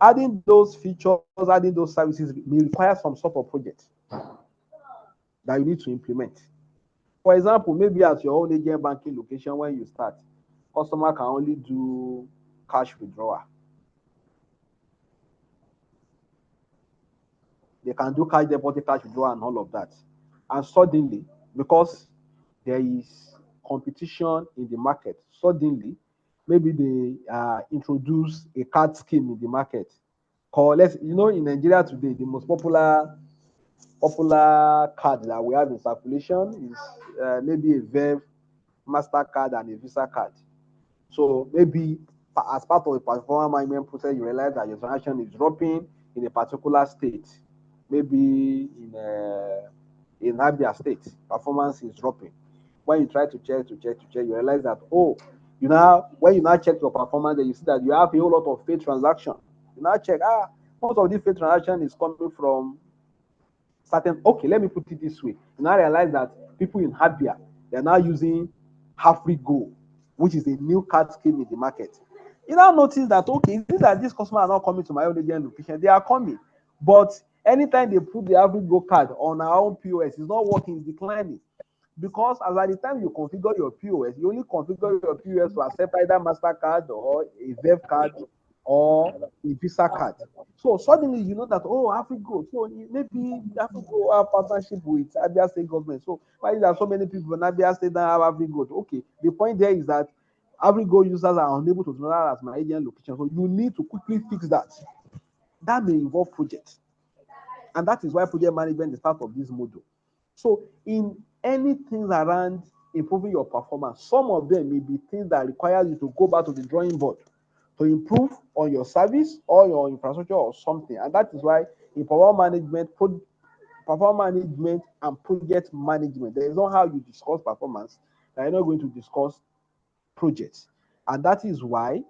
[SPEAKER 1] Adding those features, adding those services may require some sort of project that you need to implement. For example, maybe at your own agent banking location, when you start, customer can only do cash withdrawal. They can do cash deposit, cash withdrawal, and all of that. And suddenly, because there is competition in the market, suddenly, maybe they introduce a card scheme in the market. In Nigeria today, the most popular card that we have in circulation is maybe a Verve, MasterCard, and a Visa card. So maybe as part of the performance management process, you realize that your transaction is dropping, in a particular state, maybe in Abia State, performance is dropping. When you try to check, you realize that, oh, when you now check your performance, then you see that you have a whole lot of fake transaction. You now check, most of this fake transaction is coming from certain. Okay, let me put it this way. You now realize that people in Habia, they're now using half free go, which is a new card scheme in the market. You now notice that, okay, is it that these customers are not coming to my own agent location? They are coming, but anytime they put the average go card on our own POS, it's not working, it's declining. Because as at the time you configure your POS, you only configure your POS to accept either MasterCard or a Verve card or a Visa card. So suddenly you know that, oh, Afrigo, so maybe Afrigo have partnership with Abia State government. So why there are so many people in Abia State that have Afrigo? Okay, the point there is that Afrigo users are unable to know that as my agent location. So you need to quickly fix that. That may involve projects. And that is why project management is part of this module. So in anything around improving your performance, some of them may be things that require you to go back to the drawing board to improve on your service or your infrastructure or something. And that is why in performance management and project management, there is not how you discuss performance that you're not going to discuss projects. And that is why,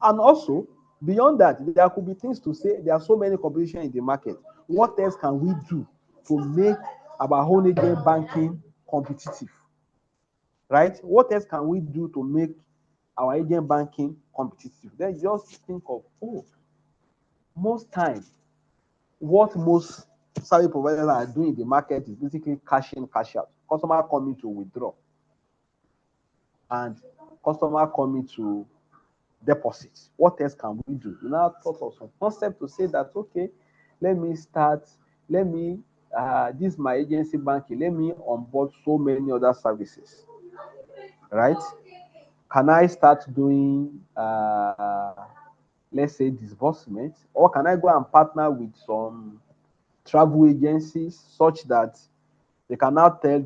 [SPEAKER 1] and also beyond that, there could be things to say. There are so many competition in the market. What else can we do to make our own agent banking competitive? Right? What else can we do to make our agent banking competitive? Then just think of, oh, most time, what most service providers are doing in the market is basically cash in, cash out. Customer coming to withdraw and customer coming to deposit. What else can we do? You now thought of some concept to say that, okay, let me this is my agency banking, let me onboard so many other services, right? Can I start doing, let's say, disbursement, or can I go and partner with some travel agencies such that they can now tell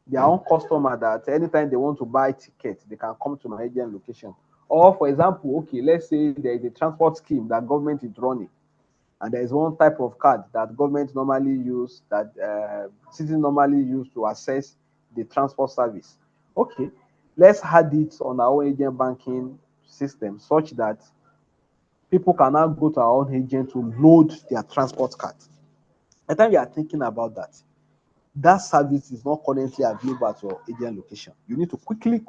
[SPEAKER 1] their own customer that anytime they want to buy tickets, they can come to my agent location. Or, for example, okay, let's say there is a transport scheme that government is running, and there is one type of card that government normally use, that citizens normally use to access the transport service. Okay, let's add it on our agent banking system such that people can now go to our own agent to load their transport card. By the time you are thinking about that, that service is not currently available at your agent location. You need to quickly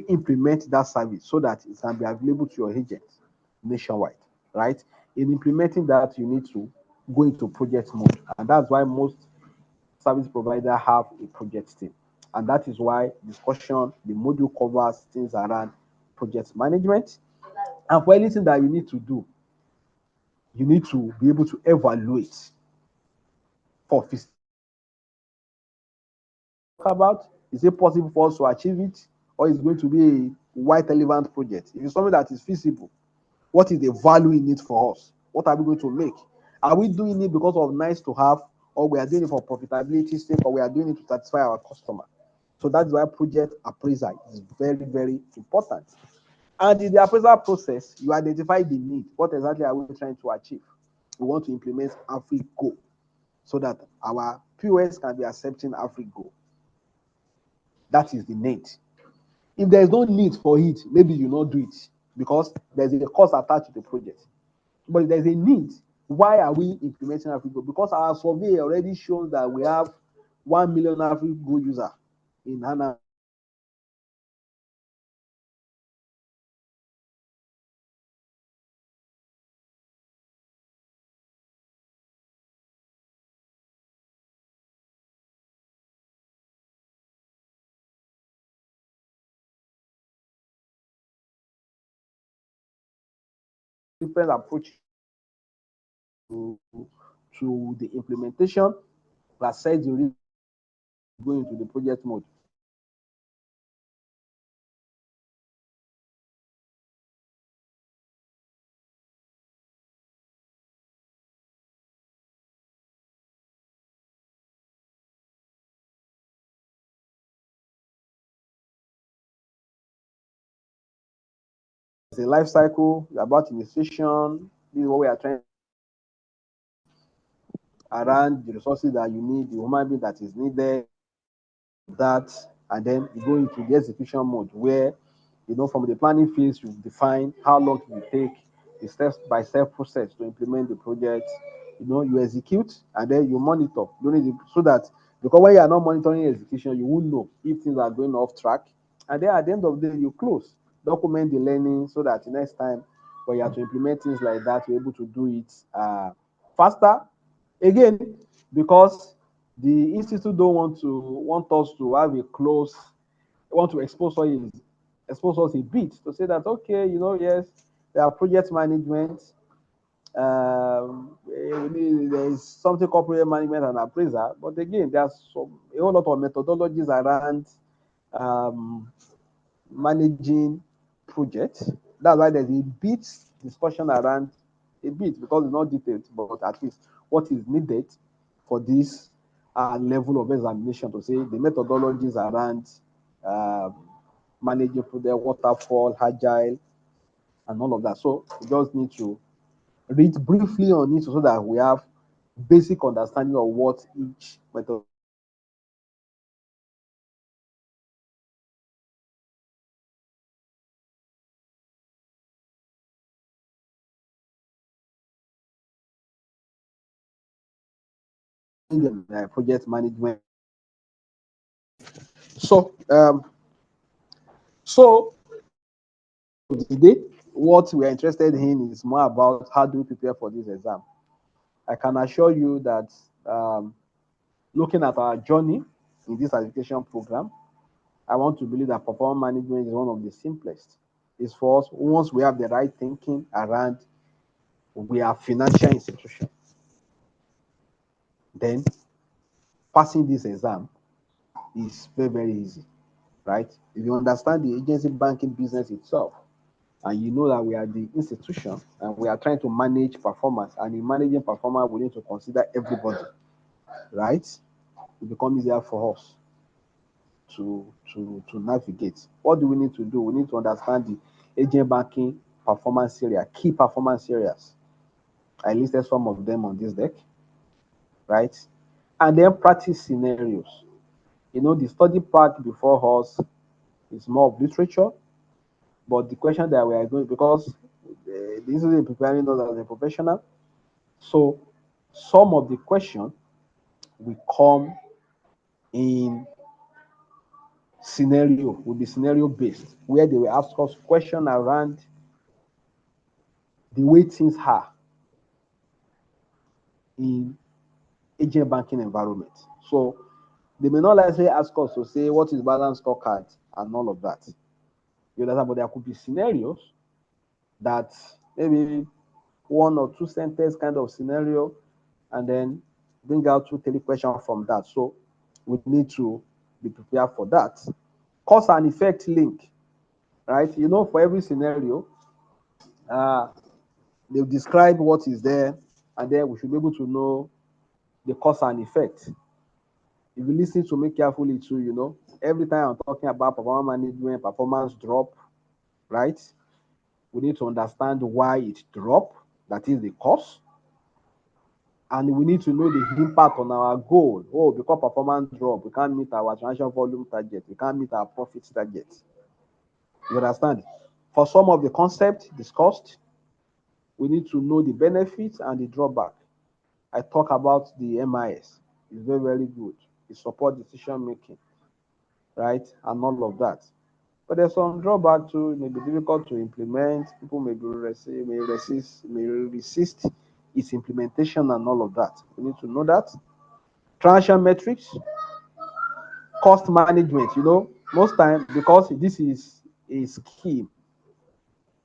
[SPEAKER 1] implement that service so that it can be available to your agents nationwide, right? In implementing that, you need to go into project mode. And that's why most service providers have a project team. And that is why the module covers things around project management. And for anything that you need to do, you need to be able to evaluate for about, is it possible for us to achieve it, or is it going to be a white elephant project? If it's something that is feasible, what is the value in it for us? What are we going to make? Are we doing it because of nice to have, or we are doing it for profitability sake, or we are doing it to satisfy our customer? So that's why project appraisal is very, very important. And in the appraisal process, you identify the need. What exactly are we trying to achieve? We want to implement AfriGo so that our POS can be accepting AfriGo. That is the need. If there is no need for it, maybe you not do it because there's a cost attached to the project. But if there's a need, why are we implementing AfriGo? Because our survey already shows that we have 1 million AfriGo user in Hana. Different approach to, the implementation that says you go into the project mode. a life cycle about initiation. This is what we are trying around the resources that you need, the human being that is needed, that, and then you go into the execution mode where, from the planning phase, you define how long it will take, the step by step process to implement the project. You execute and then you monitor. So that, because when you are not monitoring execution, you won't know if things are going off track. And then at the end of the day, you close, document the learning so that the next time when you have to implement things like that, you're able to do it faster. Again, because the institute don't want us to have a close, want to expose us a bit to say that, okay, yes, there are project management, there is something called project management and appraiser, but again, there's a whole lot of methodologies around um, managing projects. That's why there's a bit discussion around a bit, because it's not detailed, but at least what is needed for this level of examination, to say the methodologies around um, managing project, waterfall, agile, and all of that. So we just need to read briefly on it so that we have basic understanding of what each method in the project management. So so today, what we are interested in is more about how do we prepare for this exam. I can assure you that um, looking at our journey in this education program, I want to believe that performance management is one of the simplest. It's for us once we have the right thinking around we are financial institution, then passing this exam is very, very easy, right? If you understand the agency banking business itself, and you know that we are the institution and we are trying to manage performance, and in managing performance, we need to consider everybody, right? It becomes easier for us to navigate. What do we need to do? We need to understand the agent banking performance area, key performance areas. I listed some of them on this deck, right? And then practice scenarios. The study part before us is more of literature, but the question that we are going, because this is preparing us as a professional, so some of the question will come in scenario, will be scenario based, where they will ask us question around the way things are in agent banking environment. So they may not likely ask us to say what is balance scorecard and all of that. You understand? But there could be scenarios that maybe one or two sentence kind of scenario, and then bring out two, three questions from that. So we need to be prepared for that. Cause and effect link, right? For every scenario, uh, they'll describe what is there, and then we should be able to know the cause and effect. If you listen to me carefully too, every time I'm talking about performance management, performance drop, right? We need to understand why it dropped, that is the cause, and we need to know the impact on our goal. Oh, because performance drop, we can't meet our transaction volume target, we can't meet our profit target. You understand? For some of the concepts discussed, we need to know the benefits and the drawback. I talk about the MIS. It's very, very good. It supports decision making, right? And all of that. But there's some drawback too. It may be difficult to implement. People may resist its implementation and all of that. We need to know that. Transaction metrics, cost management. Most time, because this is a scheme,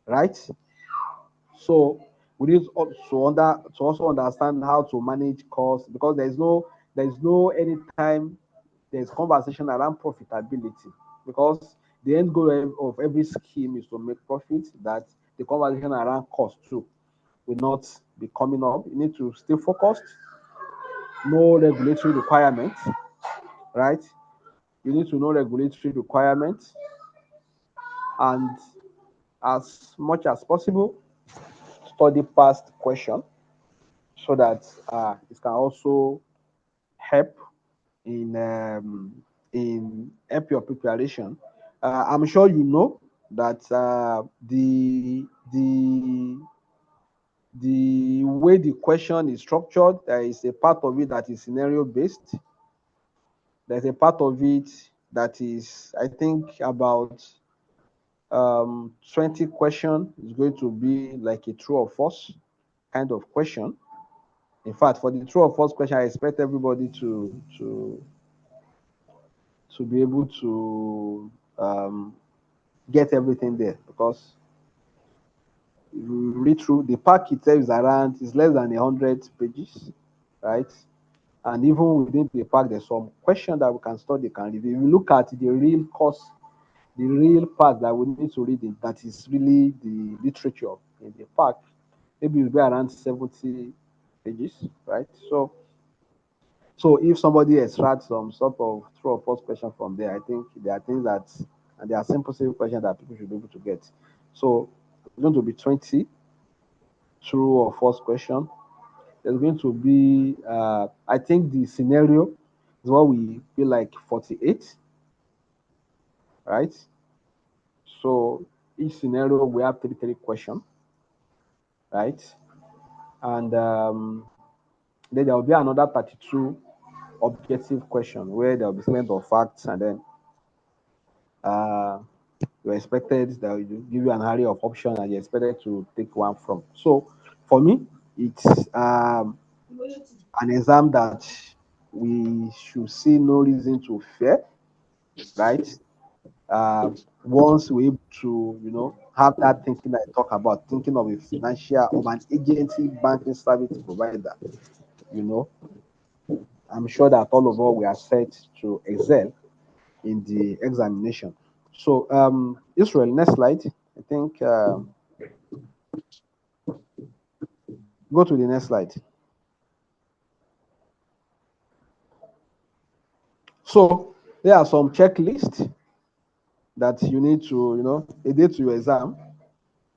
[SPEAKER 1] right? So we need to also understand how to manage costs, because there's no anytime there's conversation around profitability, because the end goal of every scheme is to make profit, that the conversation around cost too will not be coming up. You need to stay focused, no regulatory requirements, right? You need to know regulatory requirements, and as much as possible, study past question so that it can also help in help your preparation. I'm sure you know that the way the question is structured, there is a part of it that is scenario based. There's a part of it that is, I think, about 20 question is going to be like a true or false kind of question. In fact, for the true or false question, I expect everybody to be able to get everything there, because if you read through the pack itself is less than 100 pages, right? And even within the pack, there's some questions that we can study, can review. If you look at the real course, the real part that we need to read it, that is really the literature in the pack, maybe it'll be around 70 pages, right? So if somebody extracts some sort of true or false question from there, I think there are things that, and there are simple questions that people should be able to get. So it's going to be 20 true or false question. There's going to be, I think the scenario is what we feel like 48, right? So each scenario we have three questions, right? And then there will be another 32 objective question where there will be statement of facts, and then you're expected that will give you an array of options and you're expected to take one from. So for me, it's an exam that we should see no reason to fear, right? Uh, Once we're able to, have that thinking I talk about, thinking of a financial of an agency banking service provider, you know, I'm sure that all of us we are set to excel in the examination. So, Israel, next slide. I think go to the next slide. So, there are some checklists that you need to, a day to your exam,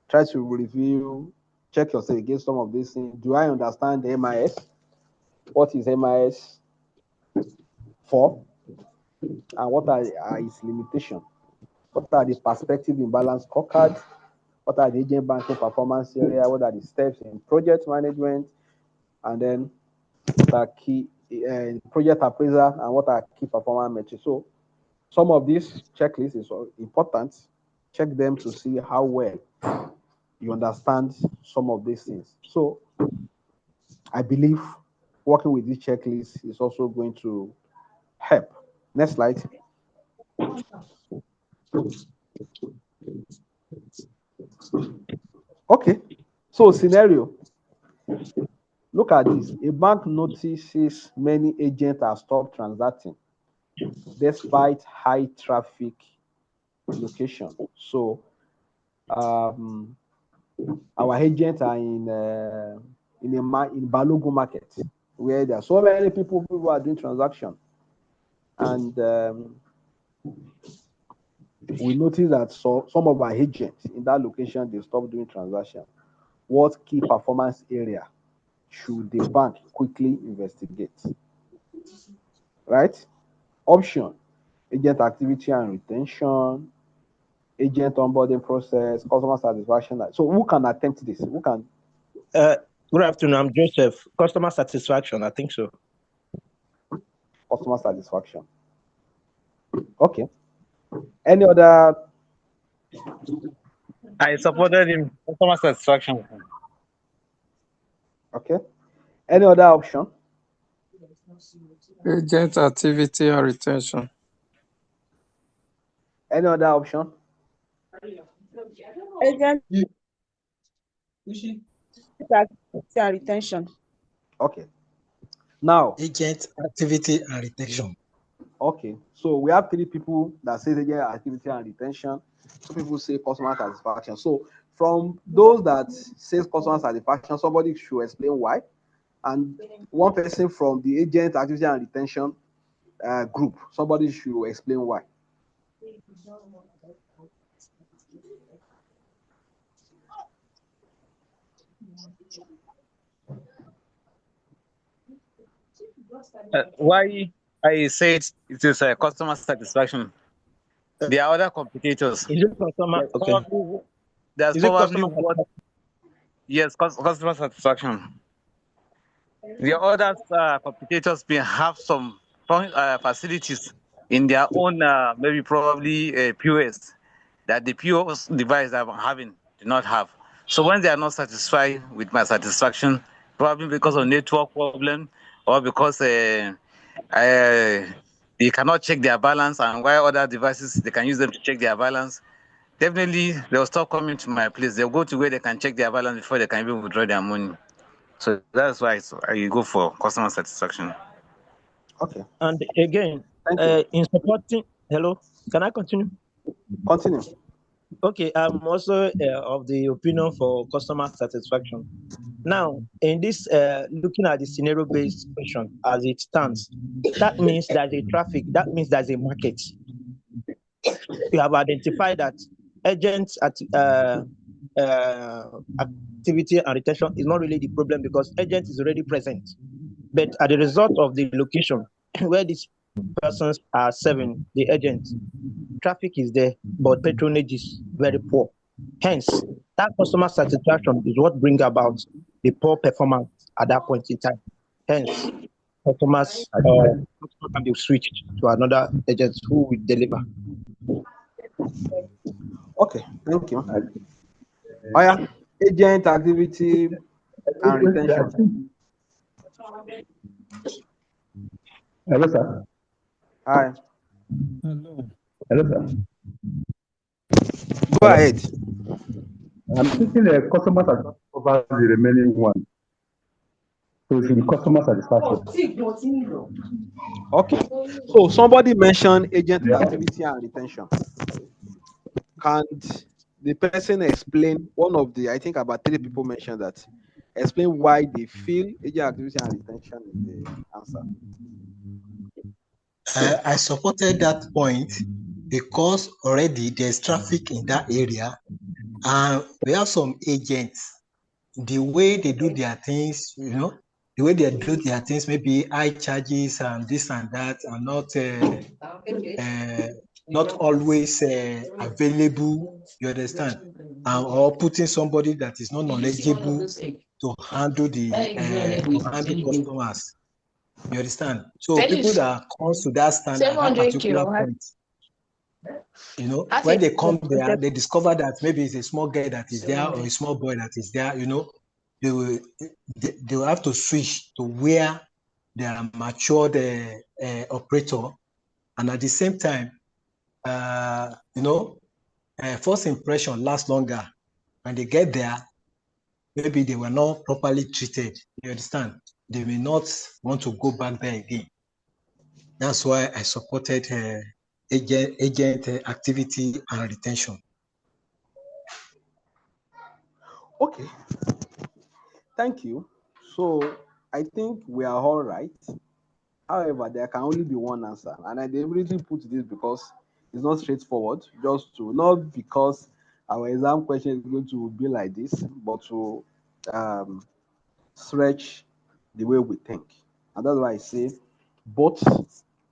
[SPEAKER 1] try to review, check yourself against some of these things. Do I understand the MIS? What is MIS for? And what are its limitations? What are the perspective imbalance scorecard? What are the agent banking performance area? What are the steps in project management? And then what are key project appraiser, and what are key performance metrics? So some of these checklists is important. Check them to see how well you understand some of these things. So I believe working with this checklist is also going to help. Next slide. Okay. So scenario. Look at this. A bank notices many agents have stopped transacting despite high traffic location. So our agents are in Balogun market, where there are so many people who are doing transaction, and we notice that some of our agents in that location they stop doing transaction. What key performance area should the bank quickly investigate? Right? Option: agent activity and retention, agent onboarding process, customer satisfaction. So who can attempt this? Who can?
[SPEAKER 4] Good afternoon. I'm Joseph. Customer satisfaction. I think so.
[SPEAKER 1] Customer satisfaction. Okay. Any other?
[SPEAKER 3] I supported him. Customer satisfaction.
[SPEAKER 1] Okay. Any other option?
[SPEAKER 2] Agent activity and retention.
[SPEAKER 1] Any other option?
[SPEAKER 5] Agent activity and retention.
[SPEAKER 1] Okay. Now,
[SPEAKER 6] agent activity and retention.
[SPEAKER 1] okay. So we have three people that say agent activity and retention. Two people say customer satisfaction. So from those that says customer satisfaction, somebody should explain why. And one person from the agent activity and retention group, somebody should explain why.
[SPEAKER 3] Why I said it is customer satisfaction. There are other competitors.
[SPEAKER 4] Is it customer?
[SPEAKER 3] There's
[SPEAKER 4] Okay.
[SPEAKER 3] probably, there's
[SPEAKER 4] Is it
[SPEAKER 3] probably
[SPEAKER 4] customer
[SPEAKER 3] what,
[SPEAKER 4] satisfaction?
[SPEAKER 3] yes, customer satisfaction. The other competitors may have some facilities in their own, maybe probably POS that the POS device that I'm having do not have. So when they are not satisfied with my satisfaction, probably because of network problem or because they cannot check their balance, and while other devices they can use them to check their balance, definitely they'll stop coming to my place. They'll go to where they can check their balance before they can even withdraw their money. So that's why I go for customer satisfaction.
[SPEAKER 1] Okay.
[SPEAKER 4] And again,
[SPEAKER 1] Thank you.
[SPEAKER 4] in supporting, hello, can I continue?
[SPEAKER 1] Continue.
[SPEAKER 4] Okay, I'm also of the opinion for customer satisfaction. Now, in this, looking at the scenario-based question as it stands, that means there's a traffic, that means there's a market. We have identified that agents at activity and retention is not really the problem because agent is already present. But as a result of the location where these persons are serving, the agents, traffic is there, but patronage is very poor. Hence, that customer satisfaction is what brings about the poor performance at that point in time. Hence, customer can be switched to another agent who will deliver.
[SPEAKER 1] Okay. Thank you. Oh yeah. Agent activity and retention.
[SPEAKER 7] Hello, sir.
[SPEAKER 1] Hi.
[SPEAKER 7] Hello, sir.
[SPEAKER 1] Go
[SPEAKER 7] Hello.
[SPEAKER 1] ahead.
[SPEAKER 7] I'm thinking the customer satisfaction covers the remaining one. So it should be customer satisfaction.
[SPEAKER 1] Okay. So somebody mentioned agent
[SPEAKER 7] Yeah.
[SPEAKER 1] activity and retention. Can't the person explain one of the, I think about 3 people mentioned that. Explain why they feel agent activity and retention is the answer.
[SPEAKER 6] I supported that point because already there's traffic in that area, and we have some agents. The way they do their things, the way they do their things, maybe high charges and this and that, and not always available. You understand? Or putting somebody that is not knowledgeable to handle customers. You understand? So people that comes to that stand at that particular point, when they come there, they discover that maybe it's a small girl that is there or a small boy that is there, they will they will have to switch to where they are matured operator, and at the same time, first impression lasts longer. When they get there, maybe they were not properly treated. You understand? They may not want to go back there again. That's why I supported agent activity and retention.
[SPEAKER 1] Okay. Thank you. So I think we are all right. However, there can only be one answer, and I deliberately put this because it's not straightforward. Just to not because our exam question is going to be like this, but to um, stretch the way we think, and that's why I say, but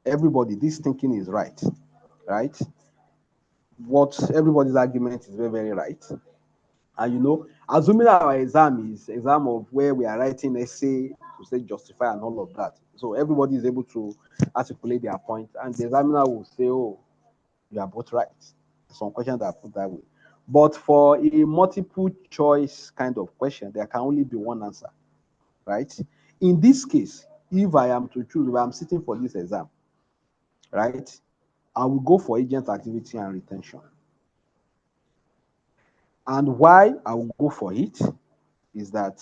[SPEAKER 1] everybody, this thinking is right, right? What everybody's argument is very, very right. And assuming our exam is exam of where we are writing essay to say justify and all of that, so everybody is able to articulate their point, and the examiner will say, "Oh, you are both right." Some questions are put that way, but for a multiple choice kind of question, there can only be one answer, right? In this case, if I am to choose, if I'm sitting for this exam, right, I will go for agent activity and retention. And why I will go for it is that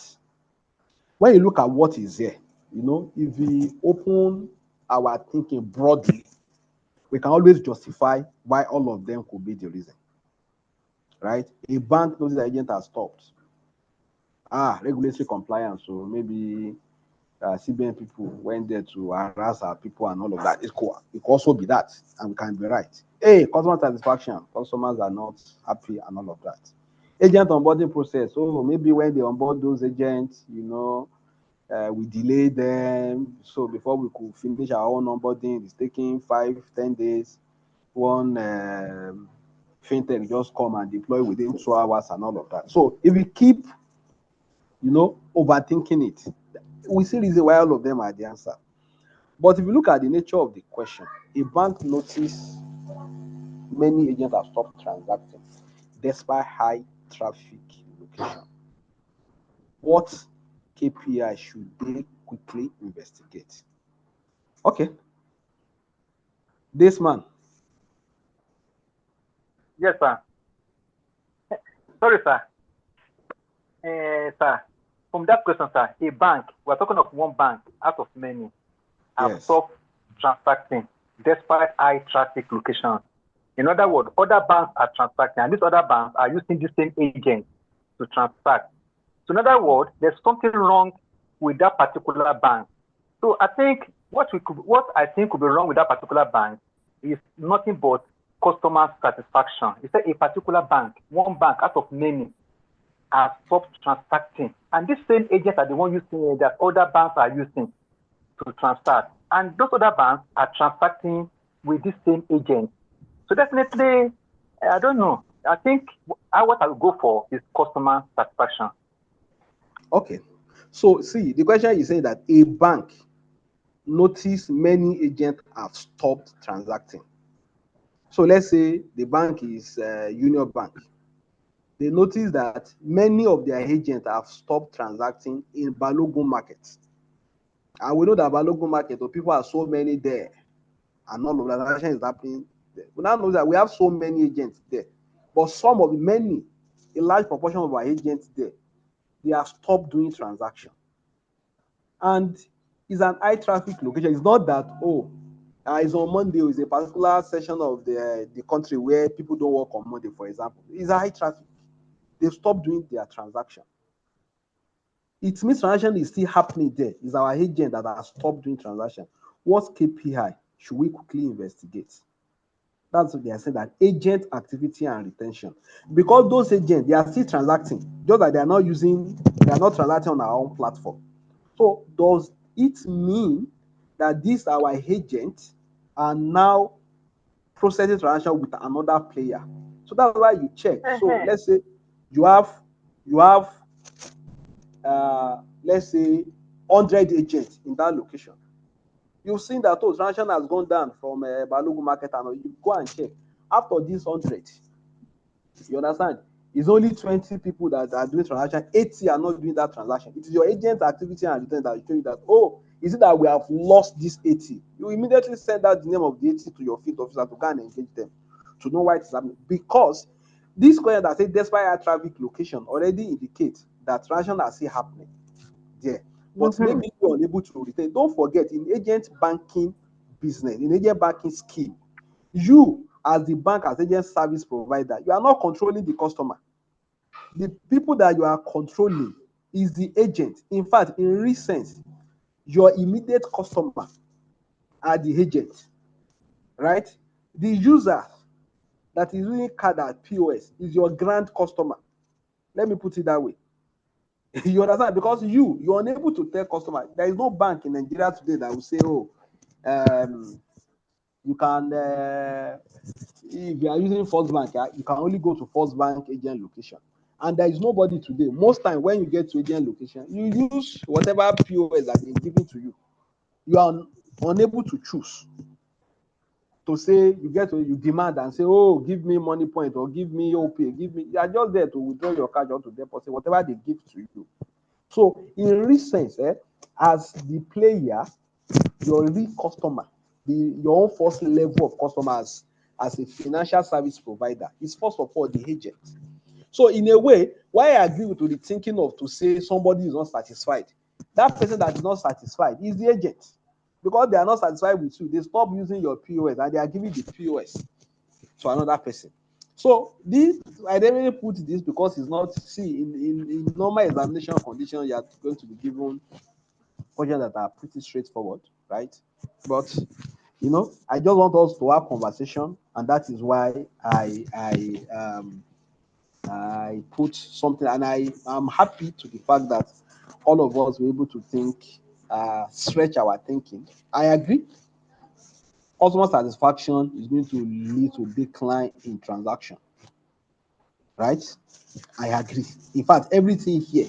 [SPEAKER 1] when you look at what is here, if we open our thinking broadly, we can always justify why all of them could be the reason, right? A bank notice agent has stopped. Regulatory compliance, so maybe CBN people went there to harass our people and all of that. It's cool. It could also be that, and we can be right. Hey, customer satisfaction, customers are not happy and all of that. Agent onboarding process. Oh, maybe when they onboard those agents, We delay them. So before we could finish our own onboarding, it's taking 5, 10 days. One fintech just come and deploy within 2 hours and all of that. So if we keep, overthinking it, we see reason why all of them are the answer. But if you look at the nature of the question, a bank notice many agents have stopped transacting despite high traffic location. What KPI should they quickly investigate? Okay, this man.
[SPEAKER 8] Yes, sir. Sorry, sir. Sir, from that question, sir, a bank, we're talking of one bank out of many, have
[SPEAKER 1] Yes.
[SPEAKER 8] stopped transacting despite high traffic location. In other words, other banks are transacting, and these other banks are using the same agent to transact. So in other words, there's something wrong with that particular bank. So I think what I think could be wrong with that particular bank is nothing but customer satisfaction. It's a particular bank, one bank out of many, have stopped transacting, and these same agents are the one using that other banks are using to transact, and those other banks are transacting with this same agent. So definitely, I don't know. I think what I will go for is customer satisfaction.
[SPEAKER 1] Okay. So see, the question is saying that a bank notice many agents have stopped transacting. So let's say the bank is Union Bank. They notice that many of their agents have stopped transacting in Balogun markets. And we know that Balogun market, people are so many there, and all of that transaction is happening there. We now know that we have so many agents there, but a large proportion of our agents there, they have stopped doing transaction. And it's an high traffic location. It's not that, it's on Monday, it's a particular section of the country where people don't work on Monday, for example. It's a high traffic. They've stopped doing their transaction. It means transaction is still happening there. It's our agent that has stopped doing transaction. What KPI should we quickly investigate? That's what they are saying, that agent activity and retention. Because those agents, they are still transacting, just that they are not transacting on our own platform. So does it mean that these our agents are now processing transaction with another player? So that's why you check. So let's say you have let's say 100 agents in that location. You've seen that transaction has gone down from Balogun market, and you go and check. After this 100, you understand? It's only 20 people that are doing transaction, 80 are not doing that transaction. It is your agent activity and return that show you that, is it that we have lost this 80? You immediately send out the name of the 80 to your field officer to go and engage them to know why it is happening. Because this question that says despite high traffic location already indicates that transaction are still happening there. But maybe you're unable to retain. Don't forget, in agent banking business, in agent banking scheme, you as the bank, as agent service provider, you are not controlling the customer. The people that you are controlling is the agent. In fact, in real sense, your immediate customer are the agent, right? The user that is using card at POS is your grand customer. Let me put it that way. You understand? Because you're unable to tell customer. There is no bank in Nigeria today that will say, you can, if you are using First Bank, you can only go to First Bank agent location. And there is nobody today. Most time when you get to agent location, you use whatever POS has been given to you. You are unable to choose to say you demand and say, give me money point or give me OPay, you are just there to withdraw your cash or to deposit whatever they give to you. So in real sense, as the player, your real customer, your own first level of customers as a financial service provider is first of all the agent. So in a way, why I agree with the thinking of to say somebody is not satisfied, that person that is not satisfied is the agent. Because they are not satisfied with you, they stop using your POS and they are giving the POS to another person. So this, I definitely put this because it's not, in normal examination condition, you are going to be given questions that are pretty straightforward, right? But I just want us to have conversation, and that is why I put something, and I am happy to the fact that all of us were able to think, stretch our thinking. I agree. Customer satisfaction is going to lead to decline in transaction, right? I agree. In fact, everything here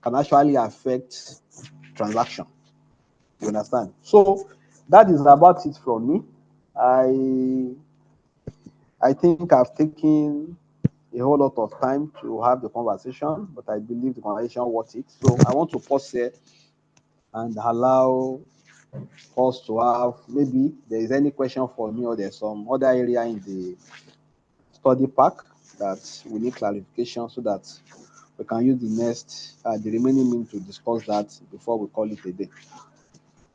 [SPEAKER 1] can actually affect transaction. You understand? So that is about it from me. I think I've taken a whole lot of time to have the conversation, but I believe the conversation worth it. So I want to pause here and allow us to have, maybe there is any question for me or there's some other area in the study pack that we need clarification, so that we can use the remaining minute to discuss that before we call it a day.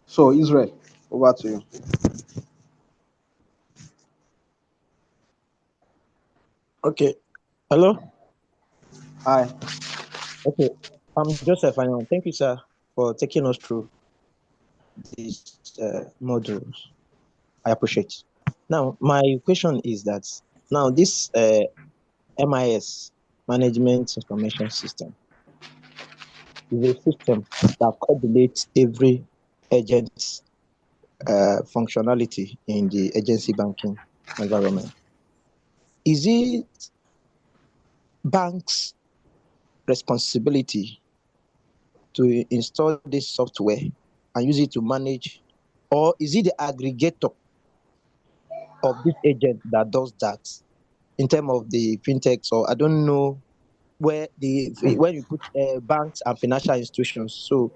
[SPEAKER 1] So Israel, over to you.
[SPEAKER 4] Okay. Hello.
[SPEAKER 1] Hi.
[SPEAKER 4] Okay. I'm Joseph. Thank you, sir, for taking us through these modules. I appreciate. Now, my question is that now this MIS, Management Information System, is a system that coordinates every agent's functionality in the agency banking environment. Is it bank's responsibility to install this software and use it to manage, or is it the aggregator of this agent that does that in terms of the fintechs? Or I don't know where when you put banks and financial institutions. So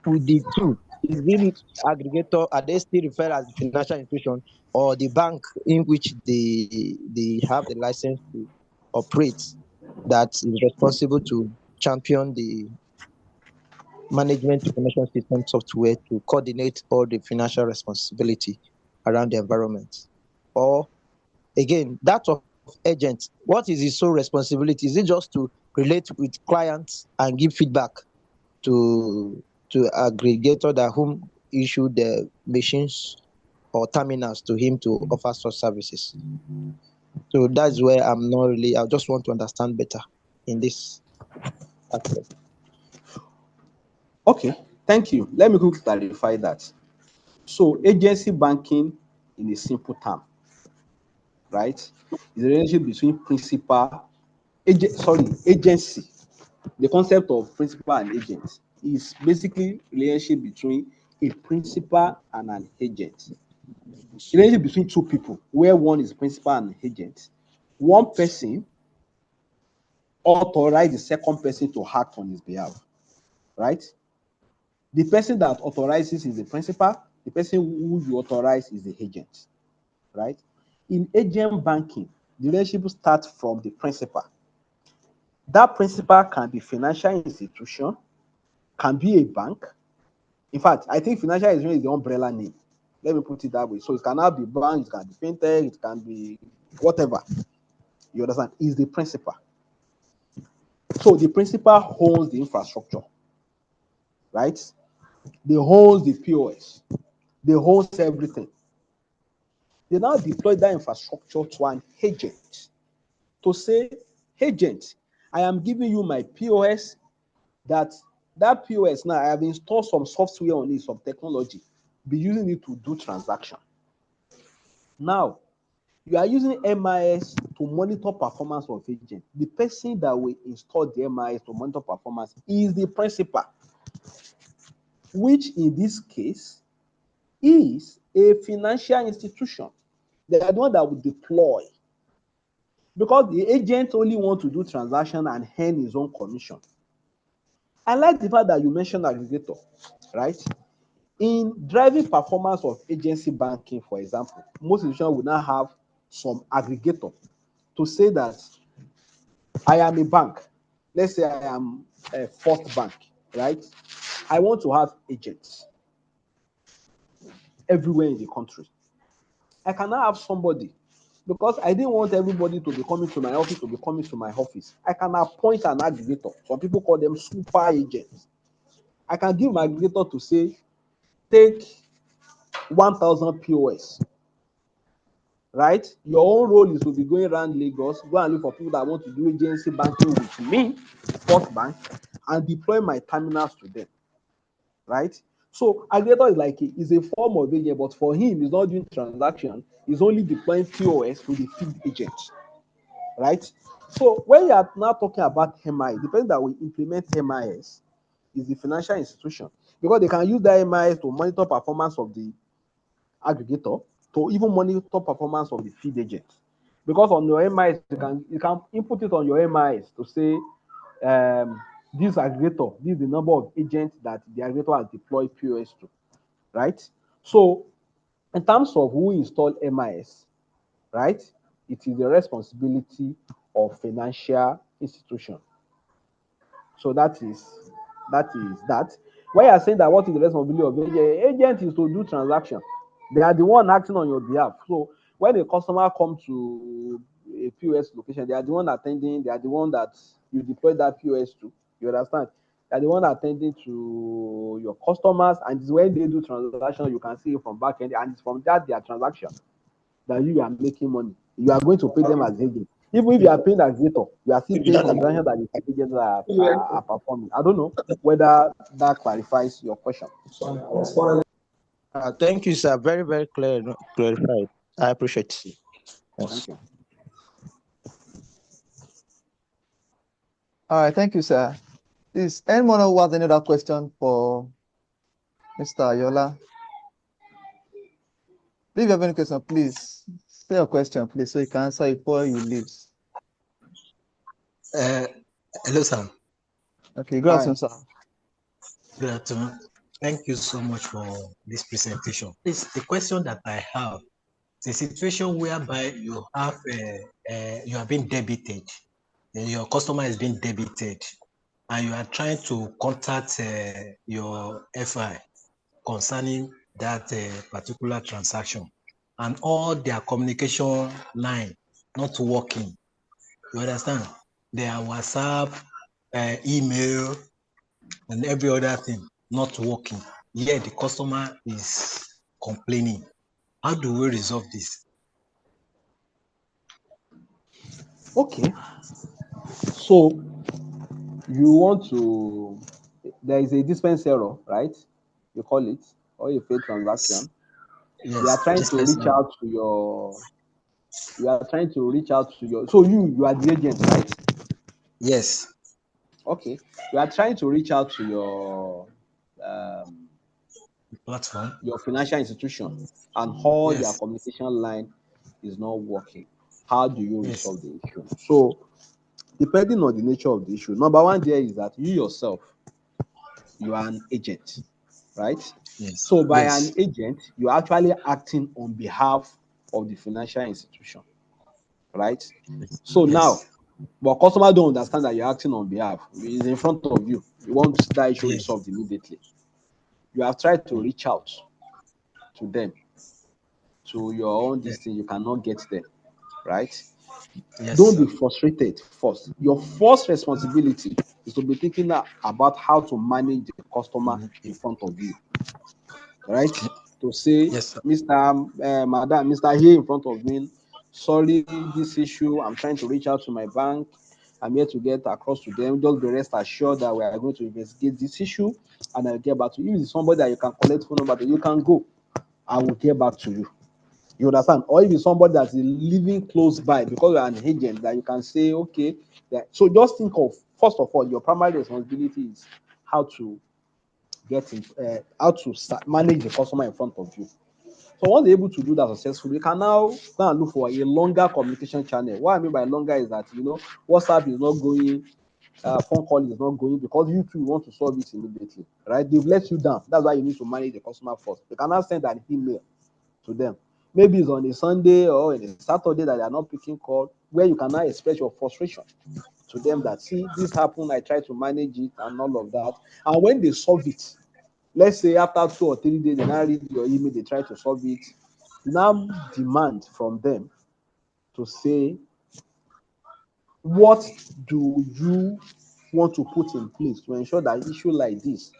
[SPEAKER 4] with the two, is it aggregator? Are they still referred as the financial institution, or the bank in which they have the license to operate that is responsible to champion the management information system software to coordinate all the financial responsibility around the environment? Or again, that of agent, what is his sole responsibility? Is it just to relate with clients and give feedback to aggregator that whom issue the machines or terminals to him to offer such services? So that's where I'm not really, I just want to understand better in this aspect.
[SPEAKER 1] Okay, thank you. Let me quickly clarify that. So agency banking, in a simple term, right, is a relationship between agency. The concept of principal and agent is basically relationship between a principal and an agent. A relationship between two people where one is principal and agent. One person authorize the second person to act on his behalf, right? The person that authorizes is the principal. The person who you authorize is the agent, right? In agent banking, the relationship starts from the principal. That principal can be financial institution, can be a bank. In fact, I think financial institution is the umbrella name. Let me put it that way. So it cannot be bank, it can be fintech, it can be whatever. You understand? Is the principal. So the principal owns the infrastructure, right? They hold the POS. They hold everything. They now deploy that infrastructure to an agent to say, agent, I am giving you my POS. That POS now, I have installed some software on it, some technology, be using it to do transaction. Now, you are using MIS to monitor performance of agent. The person that will install the MIS to monitor performance is the principal, which in this case is a financial institution. They are the one that will deploy, because the agent only want to do transaction and earn his own commission. I like the fact that you mentioned aggregator, right? In driving performance of agency banking, for example, most institutions will now have some aggregator to say that I am a bank. Let's say I am a First Bank, right? I want to have agents everywhere in the country. I cannot have somebody, because I didn't want everybody to be coming to my office, I can appoint an aggregator. Some people call them super agents. I can give my aggregator to say, take 1,000 POS, right? Your own role is to be going around Lagos, go and look for people that want to do agency banking with me, First Bank, and deploy my terminals to them, right? So aggregator is a form of agent, but for him, he's not doing transaction. He's only deploying POS to the field agent, right? So when you are now talking about MI, the person that will implement MIS is the financial institution, because they can use that MIS to monitor performance of the aggregator, to even monitor performance of the feed agent. Because on your MIS, you can input it on your MIS to say, this aggregator, this is the number of agents that the aggregator has deployed POS to, right? So in terms of who install MIS, right, it is the responsibility of financial institution. So that is that. Why you are saying that, what is the responsibility of agent? Agent is to do transaction. They are the one acting on your behalf. So when a customer comes to a POS location, they are the one attending. They are the one that you deploy that POS to. You understand? They are the one attending to your customers, and it's when they do transaction, you can see it from back end, and it's from that their transaction that you are making money. You are going to pay them as agent. Even if you are paying as agent, you are still paying for the transaction that the agents are performing. I don't know whether that clarifies your question.
[SPEAKER 4] Thank you, sir. Very, very clear, clarified. I appreciate it. Yes.
[SPEAKER 1] Thank you.
[SPEAKER 2] All right, thank you, sir. Is anyone who has any other question for Mr. Ayola? If you have any question, please say your question, please, so you can answer it before you leave.
[SPEAKER 6] Hello, sir.
[SPEAKER 2] Okay, good afternoon, sir.
[SPEAKER 6] Good afternoon. Thank you so much for this presentation. Please, the question that I have, the situation whereby you have been debited, and your customer is being debited, and you are trying to contact your FI concerning that particular transaction, and all their communication line not working. You understand? Their WhatsApp, email, and every other thing not working. Yet the customer is complaining. How do we resolve this?
[SPEAKER 1] Okay. So you want to, there is a dispense error, right? You call it, or a failed transaction.
[SPEAKER 6] Yes,
[SPEAKER 1] You are trying to reach out to your, so you are the agent, right?
[SPEAKER 6] Yes.
[SPEAKER 1] Okay. You are trying to reach out to your
[SPEAKER 6] Platform.
[SPEAKER 1] your financial institution, and all their
[SPEAKER 6] Yes.
[SPEAKER 1] communication line is not working. How do you
[SPEAKER 6] Yes.
[SPEAKER 1] resolve the issue? So depending on the nature of the issue, number one there is that you yourself, you are an agent, right?
[SPEAKER 6] Yes.
[SPEAKER 1] So by
[SPEAKER 6] Yes.
[SPEAKER 1] an agent, you're actually acting on behalf of the financial institution, right? So now,
[SPEAKER 6] Yes.
[SPEAKER 1] but customer don't understand that you're acting on behalf. It's in front of you. You want that issue
[SPEAKER 6] Yes.
[SPEAKER 1] resolved immediately. You have tried to reach out to them, to your own this thing, you cannot get them, right?
[SPEAKER 6] Yes,
[SPEAKER 1] Don't
[SPEAKER 6] sir.
[SPEAKER 1] be frustrated first. Your first responsibility is to be thinking about how to manage the customer in front of you, right?
[SPEAKER 6] Okay.
[SPEAKER 1] To say,
[SPEAKER 6] Yes, sir.
[SPEAKER 1] Madam, Mr. Here in front of me, sorry, this issue, I'm trying to reach out to my bank. I'm here to get across to them. Just be rest assured that we are going to investigate this issue, and I'll get back to you. If it's somebody that you can collect phone number, you can go. I will get back to you. You understand? Or if it's somebody that's living close by, because you're an agent, that you can say, okay, so just think of, first of all, your primary responsibility is how to manage the customer in front of you. So once you're able to do that successfully, you can now go and look for a longer communication channel. What I mean by longer is that, WhatsApp is not going, phone call is not going, because you too want to solve it immediately, right? They've let you down. That's why you need to manage the customer first. You cannot send an email to them. Maybe it's on a Sunday or on a Saturday that they are not picking call, where you can now express your frustration to them that, see, this happened, I try to manage it and all of that. And when they solve it, let's say after 2 or 3 days, they now read your email, they try to solve it, you now demand from them to say, what do you want to put in place to ensure that issue like this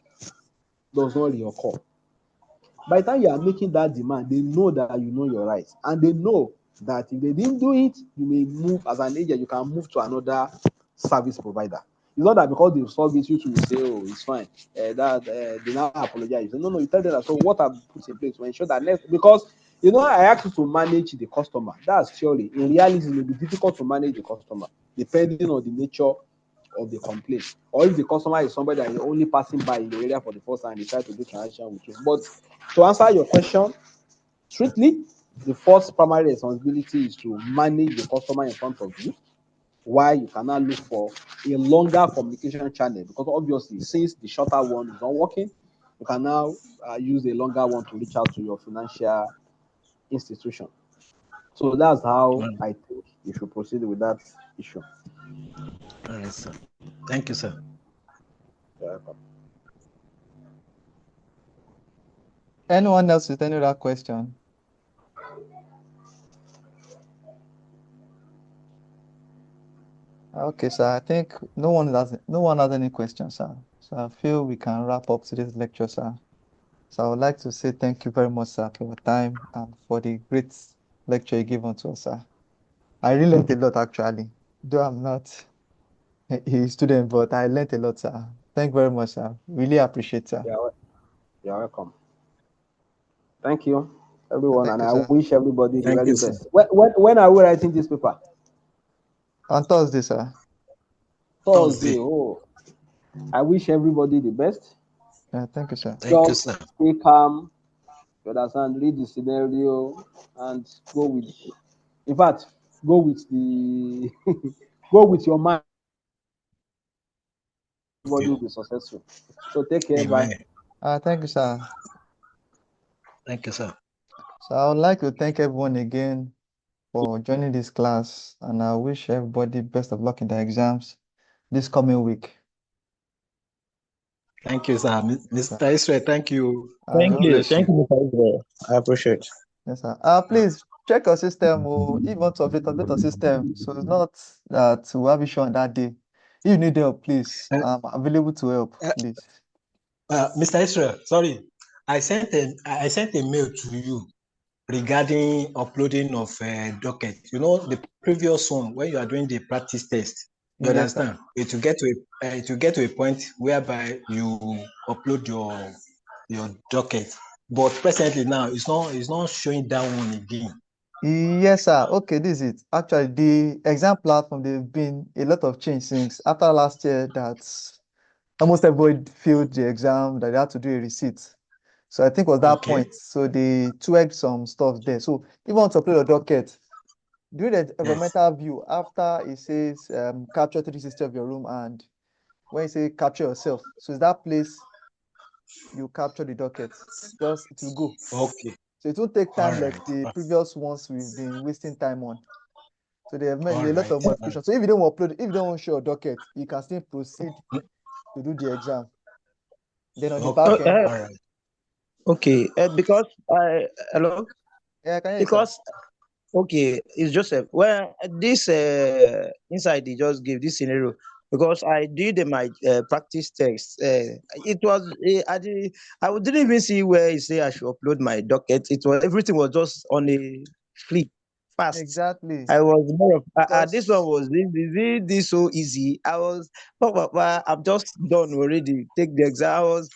[SPEAKER 1] does not reoccur? By the time you are making that demand, they know that you know your rights, and they know that if they didn't do it, you may move as an agent, you can move to another service provider. It's not that because they've solved it, you two will say, oh, it's fine. They now apologize. You say, no, no, you tell them that. So what I've put in place to ensure that next, because I asked you to manage the customer. That's theory. In reality, it may be difficult to manage the customer depending on the nature of the complaint. Or if the customer is somebody that is only passing by in the area for the first time, they try to do transaction with you. But to answer your question, strictly, the first primary responsibility is to manage the customer in front of you, while you can now look for a longer communication channel, because obviously since the shorter one is not working, you can now use a longer one to reach out to your financial institution. So that's how
[SPEAKER 6] All
[SPEAKER 1] I think you should proceed with that issue.
[SPEAKER 6] right, sir. Thank you, sir.
[SPEAKER 1] You're welcome.
[SPEAKER 2] Anyone else with any other question? Okay, sir. I think no one has any questions, sir. So I feel we can wrap up today's lecture, sir. So I would like to say thank you very much, sir, for your time and for the great lecture you gave unto us, sir. I really learned a lot, actually. Though I'm not a student, but I learned a lot, sir. Thank you very much, sir. Really appreciate, sir.
[SPEAKER 1] You're welcome. Thank you, everyone,
[SPEAKER 2] Thank
[SPEAKER 1] and
[SPEAKER 2] you,
[SPEAKER 1] I
[SPEAKER 2] sir.
[SPEAKER 1] wish everybody the
[SPEAKER 6] Thank
[SPEAKER 1] very
[SPEAKER 6] you, sir.
[SPEAKER 1] best. When are we writing this paper?
[SPEAKER 2] On Thursday, sir.
[SPEAKER 1] Thursday.
[SPEAKER 6] Thursday.
[SPEAKER 1] Oh, I wish everybody the best.
[SPEAKER 2] Thank you, sir.
[SPEAKER 6] Thank you,
[SPEAKER 1] Just
[SPEAKER 6] sir.
[SPEAKER 1] stay calm, you understand, read the scenario, and go with, in fact, go with the, go with your mind.
[SPEAKER 6] With
[SPEAKER 1] Everybody
[SPEAKER 6] you.
[SPEAKER 1] will be successful. So take care. Bye.
[SPEAKER 6] Amen.
[SPEAKER 2] Thank you, sir.
[SPEAKER 6] Thank you, sir.
[SPEAKER 2] So I would like to thank everyone again for joining this class, and I wish everybody best of luck in their exams this coming week.
[SPEAKER 6] Thank you, sir.
[SPEAKER 2] Sir.
[SPEAKER 6] Mr. Israel, thank you.
[SPEAKER 4] Thank
[SPEAKER 6] God
[SPEAKER 2] Just,
[SPEAKER 4] you.
[SPEAKER 6] bless
[SPEAKER 4] Thank
[SPEAKER 6] you.
[SPEAKER 4] you, Mr. Israel. I appreciate.
[SPEAKER 2] yes, sir. Please check your system. If you want to update your system. So it's not that we have issue on that day. If you need help, please,
[SPEAKER 6] Uh,
[SPEAKER 2] I'm available to help,
[SPEAKER 6] uh,
[SPEAKER 2] please.
[SPEAKER 6] Mr. Israel, sorry. I sent a mail to you regarding uploading of docket. You know, the previous one when you are doing the practice test, you
[SPEAKER 2] Yes, sir.
[SPEAKER 6] understand? It will get to a point whereby you upload your docket. But presently now, it's not showing that one again.
[SPEAKER 2] Yes, sir. Okay, this is it. Actually, the exam platform, there've been a lot of change since after last year that almost everybody failed the exam, that they had to do a receipt. So I think it was that
[SPEAKER 6] Okay.
[SPEAKER 2] point. So they tweaked some stuff there. So if you want to upload a docket, do the
[SPEAKER 6] Yes.
[SPEAKER 2] environmental view after it says capture 360 of your room, and when you say capture yourself, so it's that place you capture the docket. Just it will go.
[SPEAKER 6] Okay.
[SPEAKER 2] So it won't take
[SPEAKER 6] All
[SPEAKER 2] time like
[SPEAKER 6] right.
[SPEAKER 2] the previous ones we've been wasting time on. So they have made
[SPEAKER 6] All
[SPEAKER 2] a lot
[SPEAKER 6] right.
[SPEAKER 2] of modifications. So if you don't upload, if you don't want to show your docket, you can still proceed to do the exam. Then on the back
[SPEAKER 6] Okay.
[SPEAKER 2] end,
[SPEAKER 6] All right.
[SPEAKER 4] Okay. Because hello.
[SPEAKER 2] yeah, can you, sir?
[SPEAKER 4] Because okay, it's Joseph. Well, this inside they just gave this scenario because I did my practice text. It was I didn't even see where it say I should upload my docket. It was everything was just on a flip fast.
[SPEAKER 2] Exactly.
[SPEAKER 4] I was more of this one
[SPEAKER 2] Just
[SPEAKER 4] was this so easy. I was I'm just done already. Take the exam. I was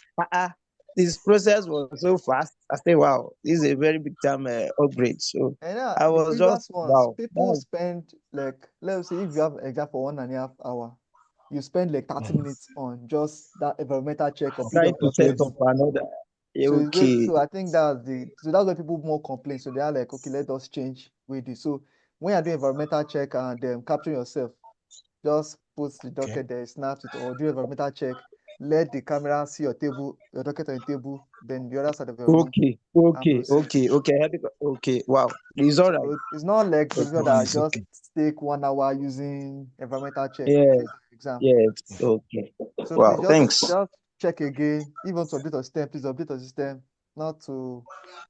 [SPEAKER 4] this process was so fast. I say wow, this is a very big time upgrade. So
[SPEAKER 2] and yeah,
[SPEAKER 4] I
[SPEAKER 2] the
[SPEAKER 4] was just
[SPEAKER 2] previous ones,
[SPEAKER 4] wow.
[SPEAKER 2] people
[SPEAKER 4] Wow.
[SPEAKER 2] spend like, let's say if you have exam for 1.5 hour, you spend like 30 minutes on just that environmental check, upload
[SPEAKER 4] Trying
[SPEAKER 2] of
[SPEAKER 4] to set
[SPEAKER 2] dockets.
[SPEAKER 4] up another.
[SPEAKER 2] So it's good.
[SPEAKER 4] Okay.
[SPEAKER 2] So I think that's why people more complain. So they are like, okay, let us change with this. So when you're doing environmental check and capture yourself, just put the
[SPEAKER 6] Okay.
[SPEAKER 2] docket there, snap it, or do environmental check. Let the camera see your table, your docket on the table, then the other side of your room,
[SPEAKER 4] Okay.
[SPEAKER 2] and
[SPEAKER 4] Okay.
[SPEAKER 2] proceed.
[SPEAKER 4] Okay. Okay. Okay. Wow. It's all right.
[SPEAKER 2] So it's not like the video
[SPEAKER 4] Okay.
[SPEAKER 6] One
[SPEAKER 2] that
[SPEAKER 6] is
[SPEAKER 2] just
[SPEAKER 6] okay.
[SPEAKER 2] take 1 hour using environmental check
[SPEAKER 4] Yeah.
[SPEAKER 2] based on exam.
[SPEAKER 4] Yes. Okay.
[SPEAKER 2] So please
[SPEAKER 4] Wow.
[SPEAKER 2] just
[SPEAKER 4] Thanks.
[SPEAKER 2] just check again. If you want to update your system, please update your system. Not to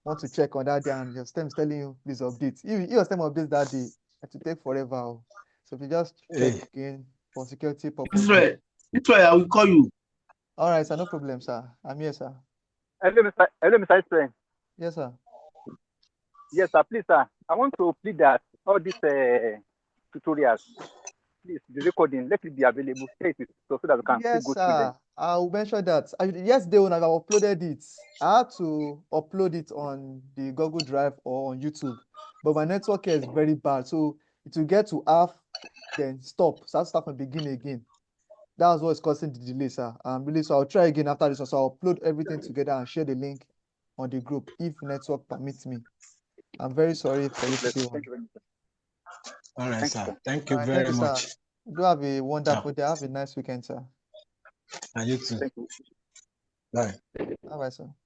[SPEAKER 2] want to check on that day and your system is telling you please update. If your system updates that day, it will take forever. Oh. So if you just check
[SPEAKER 6] Hey.
[SPEAKER 2] again for security purposes.
[SPEAKER 9] Israel, Israel, I will call you.
[SPEAKER 2] All right, sir, no problem, sir. I'm here, sir.
[SPEAKER 8] Hello, Mr. Israel.
[SPEAKER 2] Yes, sir.
[SPEAKER 8] Yes, sir. Please, sir. I want to plead that all these tutorials, please, the recording, let it be available. Share it with us so that we can still
[SPEAKER 2] Yes,
[SPEAKER 8] go through them.
[SPEAKER 2] sir. I'll mention that. Yesterday when I uploaded it, I had to upload it on the Google Drive or on YouTube, but my network here is very bad, so it will get to half, then stop. So I have to start from beginning again. That's what's causing the delay, sir. Really, so I'll try again after this one. So I'll upload everything together and share the link on the group if network permits me. I'm very sorry for yesterday one.
[SPEAKER 8] Thank you very much.
[SPEAKER 6] All right,
[SPEAKER 8] Thank you,
[SPEAKER 6] sir.
[SPEAKER 8] sir.
[SPEAKER 6] Thank you
[SPEAKER 2] All right,
[SPEAKER 6] very
[SPEAKER 2] thank you, sir.
[SPEAKER 6] much.
[SPEAKER 2] Do have a
[SPEAKER 6] Yeah.
[SPEAKER 2] wonderful day. Have a nice weekend, sir.
[SPEAKER 6] And you too.
[SPEAKER 8] Thank you.
[SPEAKER 6] Bye.
[SPEAKER 2] Bye-bye, sir.